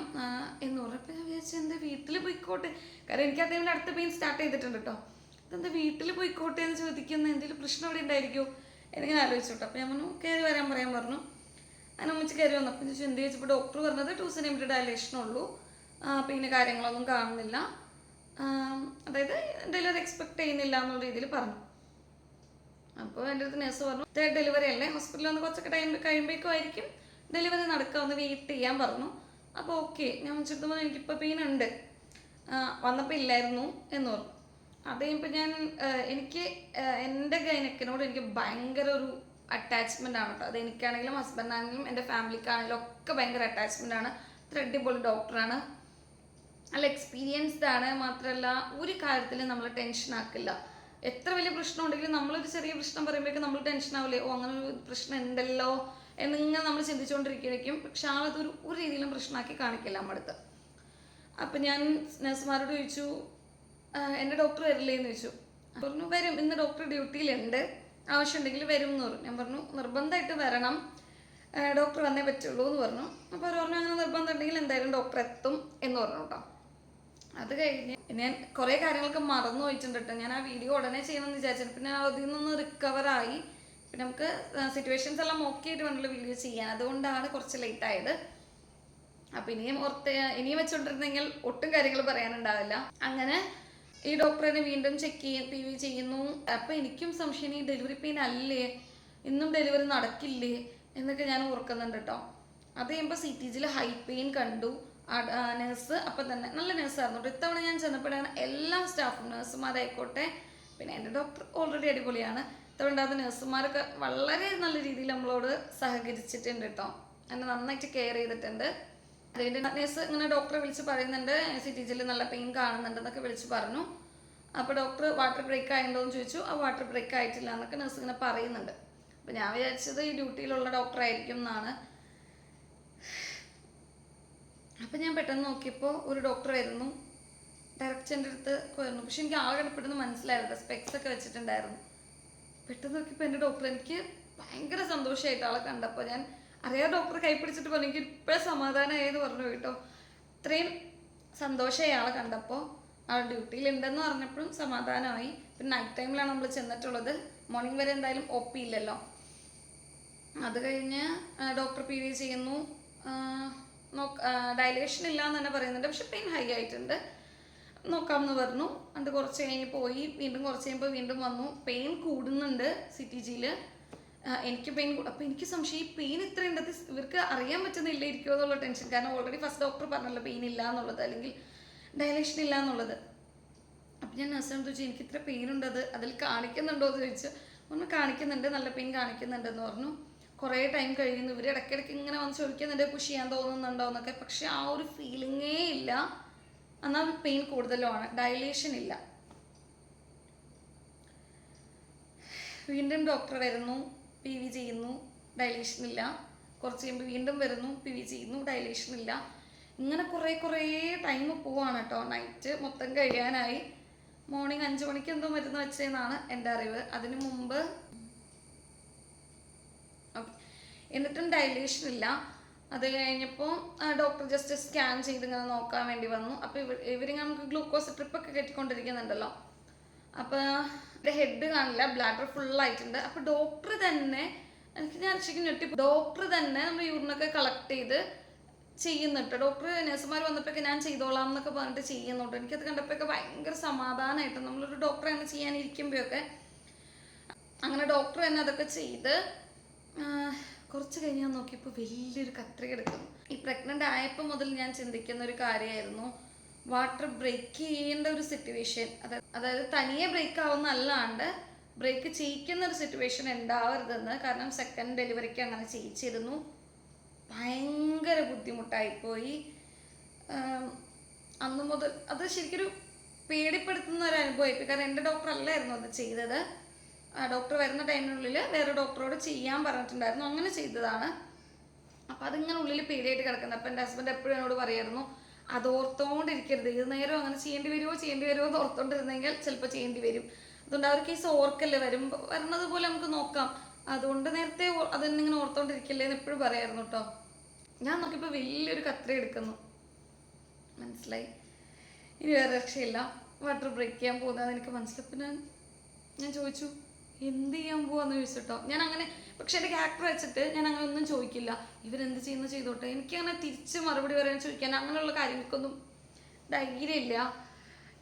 എന്ന് പറഞ്ഞപ്പോൾ ഞാൻ വിചാരിച്ചു എന്താ വീട്ടിൽ പോയിക്കോട്ടെ, കാരണം എനിക്ക് ആ ടൈമിൽ അടുത്ത പെയിൻ സ്റ്റാർട്ട് ചെയ്തിട്ടുണ്ട് കേട്ടോ. ഇതെന്താ വീട്ടിൽ പോയിക്കോട്ടെ എന്ന് ചോദിക്കുന്ന, എന്തെങ്കിലും പ്രശ്നം അവിടെ ഉണ്ടായിരിക്കുമോ എന്നിങ്ങനെ ആലോചിച്ചോട്ടോ. അപ്പോൾ ഞാൻ പറഞ്ഞു കയറി വരാൻ പറയാൻ പറഞ്ഞു. അങ്ങനെ ഉമ്മച്ച് കയറി വന്നപ്പോൾ ചോദിച്ചു എന്ത് ചോദിച്ചപ്പോൾ ഡോക്ടർ പറഞ്ഞത് 2 cm ഡയലേഷനുള്ളൂ, പിന്നെ കാര്യങ്ങളൊന്നും കാണുന്നില്ല, അതായത് ഡെലിവറി എക്സ്പെക്ട് ചെയ്യുന്നില്ല എന്നുള്ള രീതിയിൽ പറഞ്ഞു. അപ്പോൾ എൻ്റെ അടുത്ത് നേഴ്സ് പറഞ്ഞു 3rd ഡെലിവറി അല്ലേ, ഹോസ്പിറ്റലിൽ വന്ന് കുറച്ചൊക്കെ ടൈം കഴിയുമ്പോഴേക്കും ആയിരിക്കും ഡെലിവറി നടക്കുക, ഒന്ന് വെയിറ്റ് ചെയ്യാൻ പറഞ്ഞു. അപ്പോൾ ഓക്കെ ഞാൻ വെച്ചെടുത്തപ്പോൾ എനിക്കിപ്പോൾ പെയിൻ ഉണ്ട്, വന്നപ്പോൾ ഇല്ലായിരുന്നു എന്ന് പറഞ്ഞു. അത് കഴിയുമ്പോൾ എനിക്ക് എൻ്റെ ഗൈനക്കിനോട് എനിക്ക് ഭയങ്കര ഒരു അറ്റാച്ച്മെൻ്റ് ആണ് കേട്ടോ. അത് എനിക്കാണെങ്കിലും ഹസ്ബൻഡാണെങ്കിലും എൻ്റെ ഫാമിലിക്കാണെങ്കിലും ഒക്കെ ഭയങ്കര അറ്റാച്ച്മെൻ്റ് ആണ്. ത്രെഡിബിൾ ഡോക്ടറാണ്. നല്ല എക്സ്പീരിയൻസ്ഡ് ആണ്. മാത്രമല്ല ഒരു കാര്യത്തിൽ നമ്മൾ ടെൻഷൻ ആക്കില്ല. എത്ര വലിയ പ്രശ്നം ഉണ്ടെങ്കിലും നമ്മളൊരു ചെറിയ പ്രശ്നം പറയുമ്പോഴേക്കും നമ്മൾ ടെൻഷൻ ആവില്ലേ, ഓ അങ്ങനെ ഒരു പ്രശ്നം ഉണ്ടല്ലോ എന്നിങ്ങനെ നമ്മൾ ചിന്തിച്ചുകൊണ്ടിരിക്കും. പക്ഷെ ആളതൊരു ഒരു രീതിയിലും പ്രശ്നമാക്കി കാണിക്കില്ല നമ്മുടെ അടുത്ത്. അപ്പം ഞാൻ നഴ്സുമാരോട് ചോദിച്ചു, എൻ്റെ ഡോക്ടർ വരില്ലേ എന്ന് ചോദിച്ചു. പറഞ്ഞു വരും, ഇന്ന് ഡോക്ടർ ഡ്യൂട്ടിയിലുണ്ട്, ആവശ്യമുണ്ടെങ്കിൽ വരും എന്ന് പറഞ്ഞു. ഞാൻ പറഞ്ഞു നിർബന്ധമായിട്ട് വരണം, ഡോക്ടർ വന്നേ പറ്റുള്ളൂ എന്ന് പറഞ്ഞു. അപ്പോൾ അവർ പറഞ്ഞു അങ്ങനെ നിർബന്ധം ഉണ്ടെങ്കിൽ എന്തായാലും ഡോക്ടർ എത്തും എന്ന് പറഞ്ഞു കേട്ടോ. അത് കഴിഞ്ഞ് ഞാൻ കുറേ കാര്യങ്ങളൊക്കെ മറന്നു പോയിട്ടുണ്ട് കേട്ടോ. ഞാൻ ആ വീഡിയോ ഉടനെ ചെയ്യണമെന്ന് വിചാരിച്ചു. പിന്നെ അതിൽ നിന്നൊന്ന് റിക്കവറായി. പിന്നെ നമുക്ക് സിറ്റുവേഷൻസ് എല്ലാം നോക്കിയിട്ട് വേണമല്ലോ വീഡിയോ ചെയ്യാൻ, അതുകൊണ്ടാണ് കുറച്ച് ലേറ്റ് ആയത്. അപ്പം ഇനിയും വെച്ചുകൊണ്ടിരുന്നെങ്കിൽ ഒട്ടും കാര്യങ്ങൾ പറയാനുണ്ടാവില്ല. അങ്ങനെ ഈ ഡോക്ടറിനെ വീണ്ടും ചെക്ക് ചെയ്യുന്നു. അപ്പം എനിക്കും സംശയം, ഈ ഡെലിവറി പെയിൻ അല്ലേ, ഇന്നും ഡെലിവറി നടക്കില്ലേ എന്നൊക്കെ ഞാൻ ഓർക്കുന്നുണ്ട് കേട്ടോ. അത് കഴിയുമ്പോൾ CTGയിൽ ഹൈ പെയിൻ കണ്ടു. നേഴ്സ് അപ്പം തന്നെ നല്ല നേഴ്സായിരുന്നു കേട്ടോ. ഇത്തവണ ഞാൻ ചെന്നപ്പോഴാണ് എല്ലാ സ്റ്റാഫും, നേഴ്സുമാരായിക്കോട്ടെ, പിന്നെ എൻ്റെ ഡോക്ടർ ഓൾറെഡി അടിപൊളിയാണ്, ഇത്തവണ ഉണ്ടാകുന്ന നേഴ്സുമാരൊക്കെ വളരെ നല്ല രീതിയിൽ നമ്മളോട് സഹകരിച്ചിട്ടുണ്ട് കേട്ടോ. എന്നെ നന്നായിട്ട് കെയർ ചെയ്തിട്ടുണ്ട്. അതിൻ്റെ നേഴ്സ് ഇങ്ങനെ ഡോക്ടറെ വിളിച്ച് പറയുന്നുണ്ട്, CTGയിൽ നല്ല പെയിൻ കാണുന്നുണ്ടെന്നൊക്കെ വിളിച്ച് പറഞ്ഞു. അപ്പോൾ ഡോക്ടർ വാട്ടർ ബ്രേക്ക് ആയിട്ടുണ്ടോ എന്ന് ചോദിച്ചു. ആ വാട്ടർ ബ്രേക്ക് ആയിട്ടില്ല എന്നൊക്കെ നേഴ്സ് ഇങ്ങനെ പറയുന്നുണ്ട്. അപ്പോൾ ഞാൻ വിചാരിച്ചത് ഈ ഡ്യൂട്ടിയിലുള്ള ഡോക്ടർ ആയിരിക്കും എന്നാണ്. അപ്പം ഞാൻ പെട്ടെന്ന് നോക്കിയപ്പോൾ ഒരു ഡോക്ടർ ആയിരുന്നു, ഡയറക്റ്റ് എൻ്റെ അടുത്ത് വരുന്നു. പക്ഷെ എനിക്ക് ആളെ കണ്ടപ്പെടുന്നു മനസ്സിലായിരുന്നു, സ്പെക്സ് ഒക്കെ വെച്ചിട്ടുണ്ടായിരുന്നു. പെട്ടെന്ന് നോക്കിയപ്പോൾ എൻ്റെ ഡോക്ടർ, എനിക്ക് ഭയങ്കര സന്തോഷമായിട്ട് ആളെ കണ്ടപ്പോൾ. ഞാൻ അറിയാതെ ഡോക്ടർ കൈ പിടിച്ചിട്ട് പറഞ്ഞു, എനിക്ക് ഇപ്പോഴും സമാധാനമായെന്ന് പറഞ്ഞു കേട്ടോ. ഇത്രയും സന്തോഷമായി ആളെ കണ്ടപ്പോൾ. ആൾ ഡ്യൂട്ടിയിലുണ്ടെന്ന് പറഞ്ഞപ്പോഴും സമാധാനമായി. പിന്നെ നൈറ്റ് ടൈമിലാണ് നമ്മൾ ചെന്നിട്ടുള്ളത്, മോർണിംഗ് വരെ എന്തായാലും OP ഇല്ലല്ലോ. അത് കഴിഞ്ഞ് ഡോക്ടർ PV ചെയ്യുന്നു. ഡയലേഷൻ ഇല്ല എന്ന് തന്നെ പറയുന്നുണ്ട്, പക്ഷെ പെയിൻ ഹൈ ആയിട്ടുണ്ട്, നോക്കാമെന്ന് പറഞ്ഞു. എന്നിട്ട് കുറച്ച് കഴിഞ്ഞ് പോയി, വീണ്ടും കുറച്ച് കഴിയുമ്പോൾ വീണ്ടും വന്നു. പെയിൻ കൂടുന്നുണ്ട് CTGയിൽ, എനിക്ക് പെയിൻ കൂടും. അപ്പോൾ എനിക്ക് സംശയം, ഈ പെയിൻ ഇത്ര ഉണ്ടത് ഇവർക്ക് അറിയാൻ പറ്റുന്നില്ലായിരിക്കുമോ എന്നുള്ള ടെൻഷൻ. കാരണം ഓൾറെഡി ഫസ്റ്റ് ഡോക്ടർ പറഞ്ഞല്ലോ പെയിൻ ഇല്ല എന്നുള്ളത്, അല്ലെങ്കിൽ ഡയലേഷൻ ഇല്ല എന്നുള്ളത്. അപ്പം ഞാൻ നഴ്സിനോട് ചോദിച്ചു, എനിക്ക് ഇത്ര പെയിൻ ഉണ്ടത് അതിൽ കാണിക്കുന്നുണ്ടോ എന്ന് ചോദിച്ചു. ഒന്ന് കാണിക്കുന്നുണ്ട്, നല്ല പെയിൻ കാണിക്കുന്നുണ്ടെന്ന് പറഞ്ഞു. കുറേ ടൈം കഴിയുന്നു. ഇവർ ഇടയ്ക്കിടയ്ക്ക് ഇങ്ങനെ വന്ന് ചോദിക്കുന്നുണ്ട് പുഷ് ചെയ്യാൻ തോന്നുന്നുണ്ടോ എന്നൊക്കെ. പക്ഷെ ആ ഒരു ഫീലിങ്ങേ ഇല്ല. എന്നാൽ പെയിൻ കൂടുതലുമാണ്, ഡയലേഷൻ ഇല്ല. വീണ്ടും ഡോക്ടർ വരുന്നു, PV ചെയ്യുന്നു, ഡയലേഷൻ ഇല്ല. കുറച്ച് കഴിയുമ്പോൾ വീണ്ടും വരുന്നു, PV ചെയ്യുന്നു, ഡയലേഷൻ ഇല്ല. ഇങ്ങനെ കുറേ ടൈം പോവാണ് കേട്ടോ. നൈറ്റ് മൊത്തം കഴിയാനായി. മോർണിംഗ് 5 മണിക്ക് എന്തോ മരുന്ന് വെച്ചതെന്നാണ് എൻ്റെ അറിവ്. അതിന് മുമ്പ് എന്നിട്ടും ഡയലേഷൻ ഇല്ല. അത് കഴിഞ്ഞപ്പോൾ ഡോക്ടർ ജസ്റ്റ് സ്കാൻ ചെയ്ത് ഇങ്ങനെ നോക്കാൻ വേണ്ടി വന്നു. അപ്പോൾ ഇവരിങ്ങനെ നമുക്ക് ഗ്ലൂക്കോസ് ട്രിപ്പൊക്കെ കെട്ടിക്കൊണ്ടിരിക്കുന്നുണ്ടല്ലോ. അപ്പോൾ എൻ്റെ ഹെഡ് കാണില്ല, ബ്ലാഡർ ഫുള്ളായിട്ടുണ്ട്. അപ്പോൾ ഡോക്ടർ തന്നെ, ഞാൻ ശരിക്കും ഞെട്ടി, ഡോക്ടർ തന്നെ നമ്മൾ യൂറിനൊക്കെ കളക്ട് ചെയ്ത് ചെയ്യുന്നുണ്ട്. ഡോക്ടർ നഴ്സുമാർ വന്നപ്പോഴൊക്കെ ഞാൻ ചെയ്തോളാം എന്നൊക്കെ പറഞ്ഞിട്ട് ചെയ്യുന്നുണ്ട്. എനിക്കത് കണ്ടപ്പോഴൊക്കെ ഭയങ്കര സമാധാനമായിട്ട്, നമ്മളൊരു ഡോക്ടർ തന്നെ ചെയ്യാനിരിക്കുമ്പോഴൊക്കെ. അങ്ങനെ ഡോക്ടർ തന്നെ അതൊക്കെ ചെയ്ത് കുറച്ച് കഴിഞ്ഞ് ഞാൻ നോക്കിയപ്പോൾ വലിയൊരു കത്രിക എടുക്കുന്നു. ഈ പ്രഗ്നൻ്റ് ആയപ്പോൾ മുതൽ ഞാൻ ചിന്തിക്കുന്ന ഒരു കാര്യമായിരുന്നു, വാട്ടർ ബ്രേക്ക് ചെയ്യേണ്ട ഒരു സിറ്റുവേഷൻ, അതായത് തനിയെ ബ്രേക്ക് ആവുന്നല്ലാണ്ട് ബ്രേക്ക് ചെയ്യിക്കുന്ന ഒരു സിറ്റുവേഷൻ ഉണ്ടാവരുതെന്ന്. കാരണം സെക്കൻഡ് ഡെലിവറിക്ക് അങ്ങനെ ചെയ്യിച്ചിരുന്നു. ഭയങ്കര ബുദ്ധിമുട്ടായിപ്പോയി അന്ന് മുതൽ. അത് ശരിക്കൊരു പേടിപ്പെടുത്തുന്ന ഒരു അനുഭവമായിപ്പോയി. കാരണം എൻ്റെ ഡോക്ടർ അല്ലായിരുന്നു അത് ചെയ്തത്. ഡോക്ടർ വരുന്ന ടൈമിനുള്ളിൽ വേറെ ഡോക്ടറോട് ചെയ്യാൻ പറഞ്ഞിട്ടുണ്ടായിരുന്നു, അങ്ങനെ ചെയ്തതാണ്. അപ്പം അതിങ്ങനെ ഉള്ളിൽ പേടിയായിട്ട് കിടക്കുന്നത്. അപ്പം എൻ്റെ ഹസ്ബൻഡ് എപ്പോഴും എന്നോട് പറയായിരുന്നു, അത് ഓർത്തോണ്ടിരിക്കരുത്, ഏത് നേരം അങ്ങനെ ചെയ്യേണ്ടി വരുമോ എന്ന് ഓർത്തോണ്ടിരുന്നെങ്കിൽ ചിലപ്പോൾ ചെയ്യേണ്ടി വരും. അതുകൊണ്ട് ആ ഒരു കേസ് ഓർക്കല്ലേ, വരുന്നത് പോലെ നമുക്ക് നോക്കാം, അതുകൊണ്ട് നേരത്തെ അതിങ്ങനെ ഓർത്തോണ്ടിരിക്കല്ലേ എന്ന് എപ്പോഴും പറയായിരുന്നു കേട്ടോ. ഞാൻ നോക്കിയപ്പോൾ വലിയൊരു കത്രി എടുക്കുന്നു, മനസ്സിലായി ഇനി വേറെ രക്ഷയില്ല, വാട്ടർ ബ്രേക്ക് ചെയ്യാൻ പോകുന്നതെന്ന് എനിക്ക് മനസ്സിലപ്പോൾ ഞാൻ ചോദിച്ചു എന്ത് ചെയ്യാൻ പോവാന്ന് ചോദിച്ചിട്ടോ. ഞാൻ അങ്ങനെ, പക്ഷെ എൻ്റെ ക്യാരക്ടർ വെച്ചിട്ട് ഞാൻ അങ്ങനെ ഒന്നും ചോദിക്കില്ല, ഇവരെന്ത് ചെയ്യുന്നു ചെയ്തോട്ടെ, എനിക്കങ്ങനെ തിരിച്ച് മറുപടി പറയാൻ ചോദിക്കാൻ അങ്ങനെയുള്ള കാര്യങ്ങൾക്കൊന്നും ധൈര്യമില്ല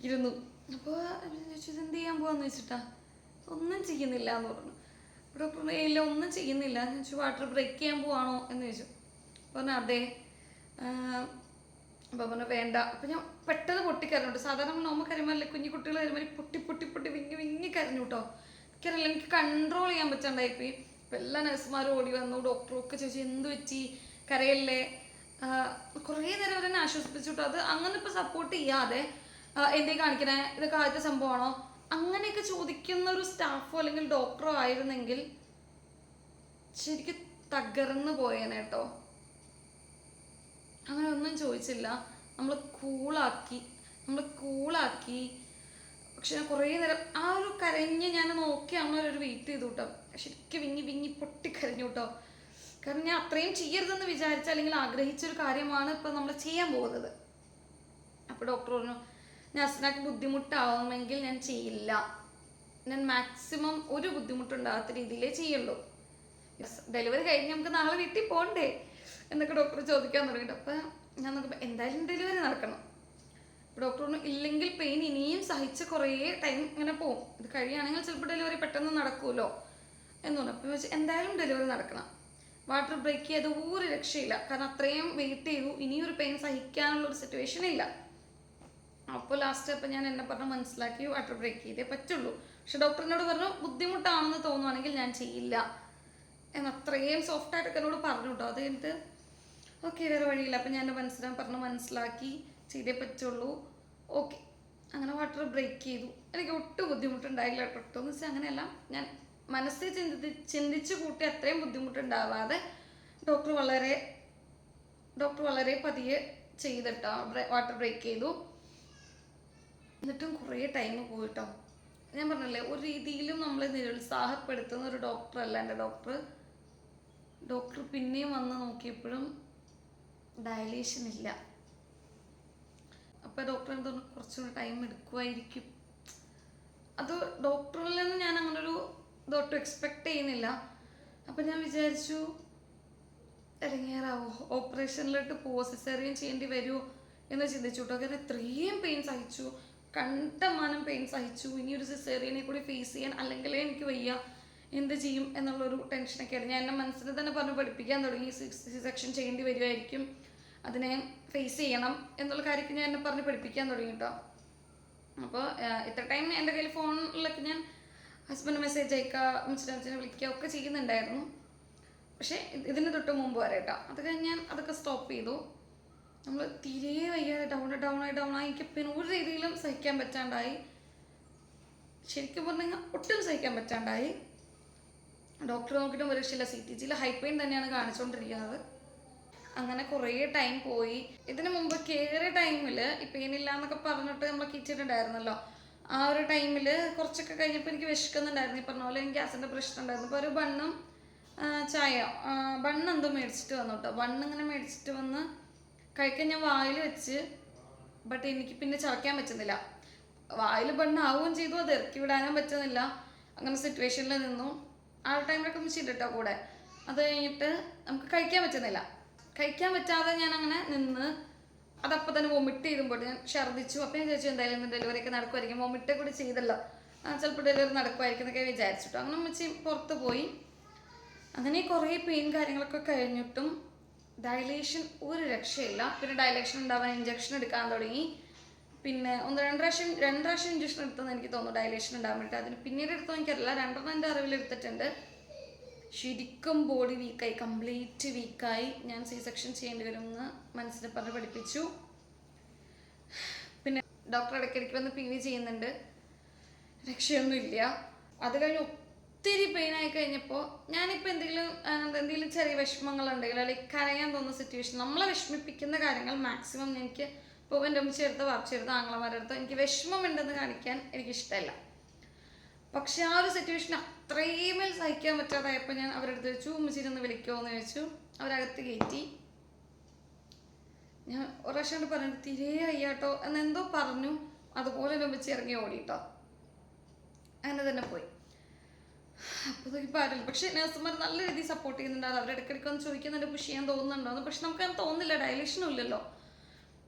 ഇരുന്നു. അപ്പോൾ ചോദിച്ചു ഇതെന്ത് ചെയ്യാൻ പോവാന്ന് ചോദിച്ചിട്ടാ. ഒന്നും ചെയ്യുന്നില്ല എന്ന് പറഞ്ഞു. ഡോക്ടർ ഇല്ല ഒന്നും ചെയ്യുന്നില്ല. ഞാൻ ചോദിച്ചു വാട്ടർ ബ്രേക്ക് ചെയ്യാൻ പോവാണോ എന്ന് ചോദിച്ചു. പറഞ്ഞു അതെ. അപ്പോൾ പറഞ്ഞു വേണ്ട. അപ്പം ഞാൻ പെട്ടെന്ന് പൊട്ടിക്കരഞ്ഞു. സാധാരണ നോമ്പ് കരയുമ്പോൾ കുഞ്ഞു കുട്ടികൾ കരയുമ്പോൾ പൊട്ടി വിങ്ങി കരഞ്ഞു കേട്ടോ. എനിക്കറിയില്ല, എനിക്ക് കൺട്രോൾ ചെയ്യാൻ പറ്റാണ്ടായിപ്പോയി. അപ്പം എല്ലാ നഴ്സുമാരും ഓടി വന്നു, ഡോക്ടറും ഒക്കെ ചോദിച്ചു എന്ത് വെച്ചി, കരയല്ലേ കുറേ നേരം അവരെന്നെ ആശ്വസിപ്പിച്ചു കേട്ടോ. അത് അങ്ങനെ ഇപ്പോൾ സപ്പോർട്ട് ചെയ്യാതെ എന്തേ കാണിക്കണേ, ഇതൊക്കെ ആദ്യത്തെ സംഭവമാണോ അങ്ങനെയൊക്കെ ചോദിക്കുന്ന ഒരു സ്റ്റാഫോ അല്ലെങ്കിൽ ഡോക്ടറോ ആയിരുന്നെങ്കിൽ ശരിക്കും തകർന്നു പോയേനെ കേട്ടോ. അങ്ങനെ ഒന്നും ചോദിച്ചില്ല, നമ്മൾ കൂളാക്കി. പക്ഷെ ഞാൻ കുറേ നേരം ആ ഒരു കരഞ്ഞ് ഞാൻ നോക്കി അങ്ങനെ വെയിറ്റ് ചെയ്തു കേട്ടോ. ശരിക്കും വിങ്ങി വിങ്ങി പൊട്ടിക്കരഞ്ഞു കേട്ടോ. കാരണം ഞാൻ അത്രയും ചെയ്യരുതെന്ന് വിചാരിച്ച അല്ലെങ്കിൽ ആഗ്രഹിച്ചൊരു കാര്യമാണ് ഇപ്പം നമ്മൾ ചെയ്യാൻ പോകുന്നത്. അപ്പോൾ ഡോക്ടർ പറഞ്ഞു, നസ്നക്ക് ബുദ്ധിമുട്ടാവുമെങ്കിൽ ഞാൻ ചെയ്യില്ല, ഞാൻ മാക്സിമം ഒരു ബുദ്ധിമുട്ടുണ്ടാകാത്ത രീതിയിലേ ചെയ്യുള്ളൂ. ഡെലിവറി കഴിഞ്ഞ് നമുക്ക് നാളെ വീട്ടിൽ പോകണ്ടേ എന്നൊക്കെ ഡോക്ടർ ചോദിക്കാൻ തുടങ്ങിയിട്ട്. അപ്പം ഞാൻ നോക്കുമ്പോൾ എന്തായാലും ഡെലിവറി നടക്കണം. അപ്പോൾ ഡോക്ടർ പറഞ്ഞു, ഇല്ലെങ്കിൽ പെയിൻ ഇനിയും സഹിച്ച് കുറേ ടൈം ഇങ്ങനെ പോകും, ഇത് കഴിയുകയാണെങ്കിൽ ചിലപ്പോൾ ഡെലിവറി പെട്ടെന്ന് നടക്കുമല്ലോ എന്ന് പറഞ്ഞു. അപ്പം വെച്ച് എന്തായാലും ഡെലിവറി നടക്കണം. വാട്ടർ ബ്രേക്ക് ചെയ്ത് ഒരു രക്ഷയില്ല, കാരണം അത്രയും വെയിറ്റ് ചെയ്തു, ഇനിയൊരു പെയിൻ സഹിക്കാനുള്ളൊരു സിറ്റുവേഷൻ ഇല്ല. അപ്പോൾ ലാസ്റ്റ് അപ്പം ഞാൻ എന്നെ പറഞ്ഞ് മനസ്സിലാക്കി വാട്ടർ ബ്രേക്ക് ചെയ്തേ പറ്റുള്ളൂ. പക്ഷെ ഡോക്ടറിനോട് പറഞ്ഞു, ബുദ്ധിമുട്ടാണെന്ന് തോന്നുവാണെങ്കിൽ ഞാൻ ചെയ്യില്ല എന്നത്രയും സോഫ്റ്റായിട്ടൊക്കെ എന്നോട് പറഞ്ഞു കേട്ടോ. അത് കഴിഞ്ഞിട്ട് ഓക്കെ വേറെ വഴിയില്ല, അപ്പം ഞാൻ എൻ്റെ മനസ്സിലാക്കി ചെയ്തേ പറ്റുള്ളൂ. ഓക്കെ, അങ്ങനെ വാട്ടർ ബ്രേക്ക് ചെയ്തു. എനിക്ക് ഒട്ടും ബുദ്ധിമുട്ടുണ്ടായില്ല കേട്ടോ. എന്ന് വെച്ചാൽ അങ്ങനെയല്ല, ഞാൻ മനസ്സിൽ ചിന്തിച്ച് കൂട്ടി അത്രയും ബുദ്ധിമുട്ടുണ്ടാവാതെ ഡോക്ടർ വളരെ പതിയെ ചെയ്തിട്ടോ വാട്ടർ ബ്രേക്ക് ചെയ്തു. എന്നിട്ടും കുറേ ടൈം പോയിട്ടോ. ഞാൻ പറഞ്ഞല്ലേ, ഒരു രീതിയിലും നമ്മളെ നിരുത്സാഹപ്പെടുത്തുന്ന ഒരു ഡോക്ടർ അല്ല എൻ്റെ ഡോക്ടർ പിന്നെയും വന്ന് നോക്കിയപ്പോഴും ഡയലേഷൻ ഇല്ല. അപ്പോൾ ഡോക്ടർ എന്തോന്ന് കുറച്ചുകൂടി ടൈം എടുക്കുമായിരിക്കും. അത് ഡോക്ടറിൽ നിന്ന് ഞാൻ അങ്ങനൊരു ഇതൊട്ടും എക്സ്പെക്റ്റ് ചെയ്യുന്നില്ല. അപ്പം ഞാൻ വിചാരിച്ചു, ഇറങ്ങിയാറാവോ, ഓപ്പറേഷനിലോട്ട് പോവോ, സിസേറിയൻ ചെയ്യേണ്ടി വരുമോ എന്ന് ചിന്തിച്ചു കേട്ടോ. കാരണം ഇത്രയും പെയിൻ സഹിച്ചു, കണ്ടമാനം പെയിൻ സഹിച്ചു. ഇനി ഒരു സിസേറിയനെ കൂടി ഫേസ് ചെയ്യാൻ അല്ലെങ്കിലേ എനിക്ക് വയ്യ, എന്ത് ചെയ്യും എന്നുള്ളൊരു ടെൻഷനൊക്കെയാണ്. ഞാൻ എൻ്റെ മനസ്സിൽ തന്നെ പറഞ്ഞ് പഠിപ്പിക്കാൻ തുടങ്ങി, സി സെക്ഷൻ ചെയ്യേണ്ടി വരുമായിരിക്കും, അതിനെ ഫേസ് ചെയ്യണം എന്നുള്ള കാര്യമൊക്കെ ഞാൻ എന്നെ പറഞ്ഞ് പഠിപ്പിക്കാൻ തുടങ്ങി കേട്ടോ. അപ്പോൾ ഇത്ര ടൈം എൻ്റെ കയ്യിൽ ഫോണിലൊക്കെ ഞാൻ ഹസ്ബൻഡ് മെസ്സേജ് അയക്കുക, അച്ഛനെ വിളിക്കുക ഒക്കെ ചെയ്യുന്നുണ്ടായിരുന്നു. പക്ഷേ ഇതിന് തൊട്ട് മുമ്പ് വരെ കേട്ടോ. അത് കഴിഞ്ഞ് ഞാൻ അതൊക്കെ സ്റ്റോപ്പ് ചെയ്തു. നമ്മൾ തീരെ വയ്യാതെ ഡൗൺ ആയി എനിക്ക് പിന്നെ ഒരു രീതിയിലും സഹിക്കാൻ പറ്റാണ്ടായി. ശരിക്കും പറഞ്ഞാൽ ഒട്ടും സഹിക്കാൻ പറ്റാണ്ടായി. ഡോക്ടർ നോക്കിയിട്ടും ഒരു രക്ഷയില്ല, CTG ഹൈ പെയിൻ തന്നെയാണ് കാണിച്ചുകൊണ്ടിരിക്കുന്നത്. അങ്ങനെ കുറേ ടൈം പോയി. ഇതിന് മുമ്പ് കയറിയ ടൈമിൽ ഈ പെയിനില്ല എന്നൊക്കെ പറഞ്ഞിട്ട് നമ്മൾ കിച്ചിട്ടുണ്ടായിരുന്നല്ലോ. ആ ഒരു ടൈമിൽ കുറച്ചൊക്കെ കഴിഞ്ഞപ്പോൾ എനിക്ക് വിശക്കുന്നുണ്ടായിരുന്നു. ഈ പറഞ്ഞ പോലെ എനിക്ക് ഗ്യാസിൻ്റെ പ്രശ്നം ഉണ്ടായിരുന്നു. അപ്പോൾ ഒരു ബണ്ണും ചായ ബണ്ണെന്തോ മേടിച്ചിട്ട് വന്നു കേട്ടോ. ബണ്ണിങ്ങനെ മേടിച്ചിട്ട് വന്ന് കഴിക്കാൻ ഞാൻ വായിൽ വെച്ച്, ബട്ട് എനിക്ക് പിന്നെ ചവയ്ക്കാൻ പറ്റുന്നില്ല. വായിൽ ബണ്ണാവുകയും ചെയ്തു, അത് ഇറക്കി വിടാനും പറ്റുന്നില്ല. അങ്ങനെ സിറ്റുവേഷനിൽ നിന്നു. ആ ടൈമിലൊക്കെ മിച്ചിട്ട് കേട്ടോ കൂടെ. അത് കഴിഞ്ഞിട്ട് നമുക്ക് കഴിക്കാൻ പറ്റാതെ ഞാൻ അങ്ങനെ നിന്ന് അതപ്പോൾ തന്നെ വൊമിറ്റ് ചെയ്തുമ്പോൾ ഞാൻ ഛർദ്ദിച്ചു. അപ്പം ഞാൻ ചോദിച്ചു എന്തായാലും ഡെലിവറി ഒക്കെ നടക്കുമായിരിക്കും, വൊമിറ്റ് കൂടി ചെയ്തല്ലോ, ചിലപ്പോൾ ഡെലിവറി നടക്കുമായിരിക്കും എന്നൊക്കെ വിചാരിച്ചിട്ടോ. അങ്ങനെ മിച്ചി പുറത്ത് പോയി. അങ്ങനെ കുറേ പെയിൻ കാര്യങ്ങളൊക്കെ കഴിഞ്ഞിട്ടും ഡയലേഷൻ ഒരു രക്ഷയില്ല. പിന്നെ ഡയലേഷൻ ഉണ്ടാവാൻ ഇഞ്ചക്ഷൻ എടുക്കാൻ തുടങ്ങി. പിന്നെ രണ്ട് പ്രാവശ്യം ഇഞ്ചക്ഷൻ എടുത്തെന്ന് എനിക്ക് തോന്നുന്നു ഡയലേഷൻ ഉണ്ടാകാൻ വേണ്ടിയിട്ട്. അതിന് പിന്നീട് എടുത്തോ എനിക്കറിയില്ല, 2 എൻ്റെ അറിവിലെടുത്തിട്ടുണ്ട്. ശരിക്കും ബോഡി വീക്കായി, കംപ്ലീറ്റ് വീക്കായി. ഞാൻ സെക്ഷൻ ചെയ്യേണ്ടി വരുമെന്ന് മനസ്സിനെ പറഞ്ഞ് പഠിപ്പിച്ചു. പിന്നെ ഡോക്ടർ ഇടയ്ക്കിടയ്ക്ക് വന്ന് PV ചെയ്യുന്നുണ്ട്, രക്ഷയൊന്നുമില്ല. അത് കഴിഞ്ഞ് ഒത്തിരി പെയിനായി കഴിഞ്ഞപ്പോൾ ഞാനിപ്പോൾ എന്തെങ്കിലും ചെറിയ വിഷമങ്ങളുണ്ടെങ്കിൽ അല്ലെങ്കിൽ കരയാൻ തോന്നുന്ന സിറ്റുവേഷൻ, നമ്മളെ വിഷമിപ്പിക്കുന്ന കാര്യങ്ങൾ മാക്സിമം എനിക്ക് ഇപ്പോൾ എൻ്റെ ഉമ്മച്ചെടുത്തോ വാപ്പച്ചെടുത്തോ ആങ്ങളമാരെടുത്തോ എനിക്ക് വിഷമമുണ്ടെന്ന് കാണിക്കാൻ എനിക്കിഷ്ടമല്ല. പക്ഷെ ആ ഒരു സിറ്റുവേഷൻ അത്രയും സഹിക്കാൻ പറ്റാതായപ്പോൾ ഞാൻ അവരെടുത്ത് വെച്ചു, ഉമ്മച്ചിനൊന്ന് വിളിക്കുമോ എന്ന് ചോദിച്ചു. അവരകത്ത് കയറ്റി. ഞാൻ ഒരു പ്രാവശ്യം കൊണ്ട് പറഞ്ഞിട്ട് തിരേ വയ്യാട്ടോ എന്നെന്തോ പറഞ്ഞു. അതുപോലെ എൻ്റെ ഉമ്മച്ചി ഇറങ്ങി ഓടിട്ടോ. അങ്ങനെ തന്നെ പോയി. അപ്പോൾ ഇതൊക്കെ ആരില്ല. പക്ഷേ നഴ്സുമാർ നല്ല രീതിയിൽ സപ്പോർട്ട് ചെയ്യുന്നുണ്ടാവും. അവർ ഇടയ്ക്കിടയ്ക്ക് ഒന്ന് ചോദിക്കുന്നുണ്ട് പുഷ് ചെയ്യാൻ തോന്നുന്നുണ്ടോന്ന്. പക്ഷെ നമുക്കത് തോന്നുന്നില്ല, ഡയലേഷനും ഇല്ലല്ലോ.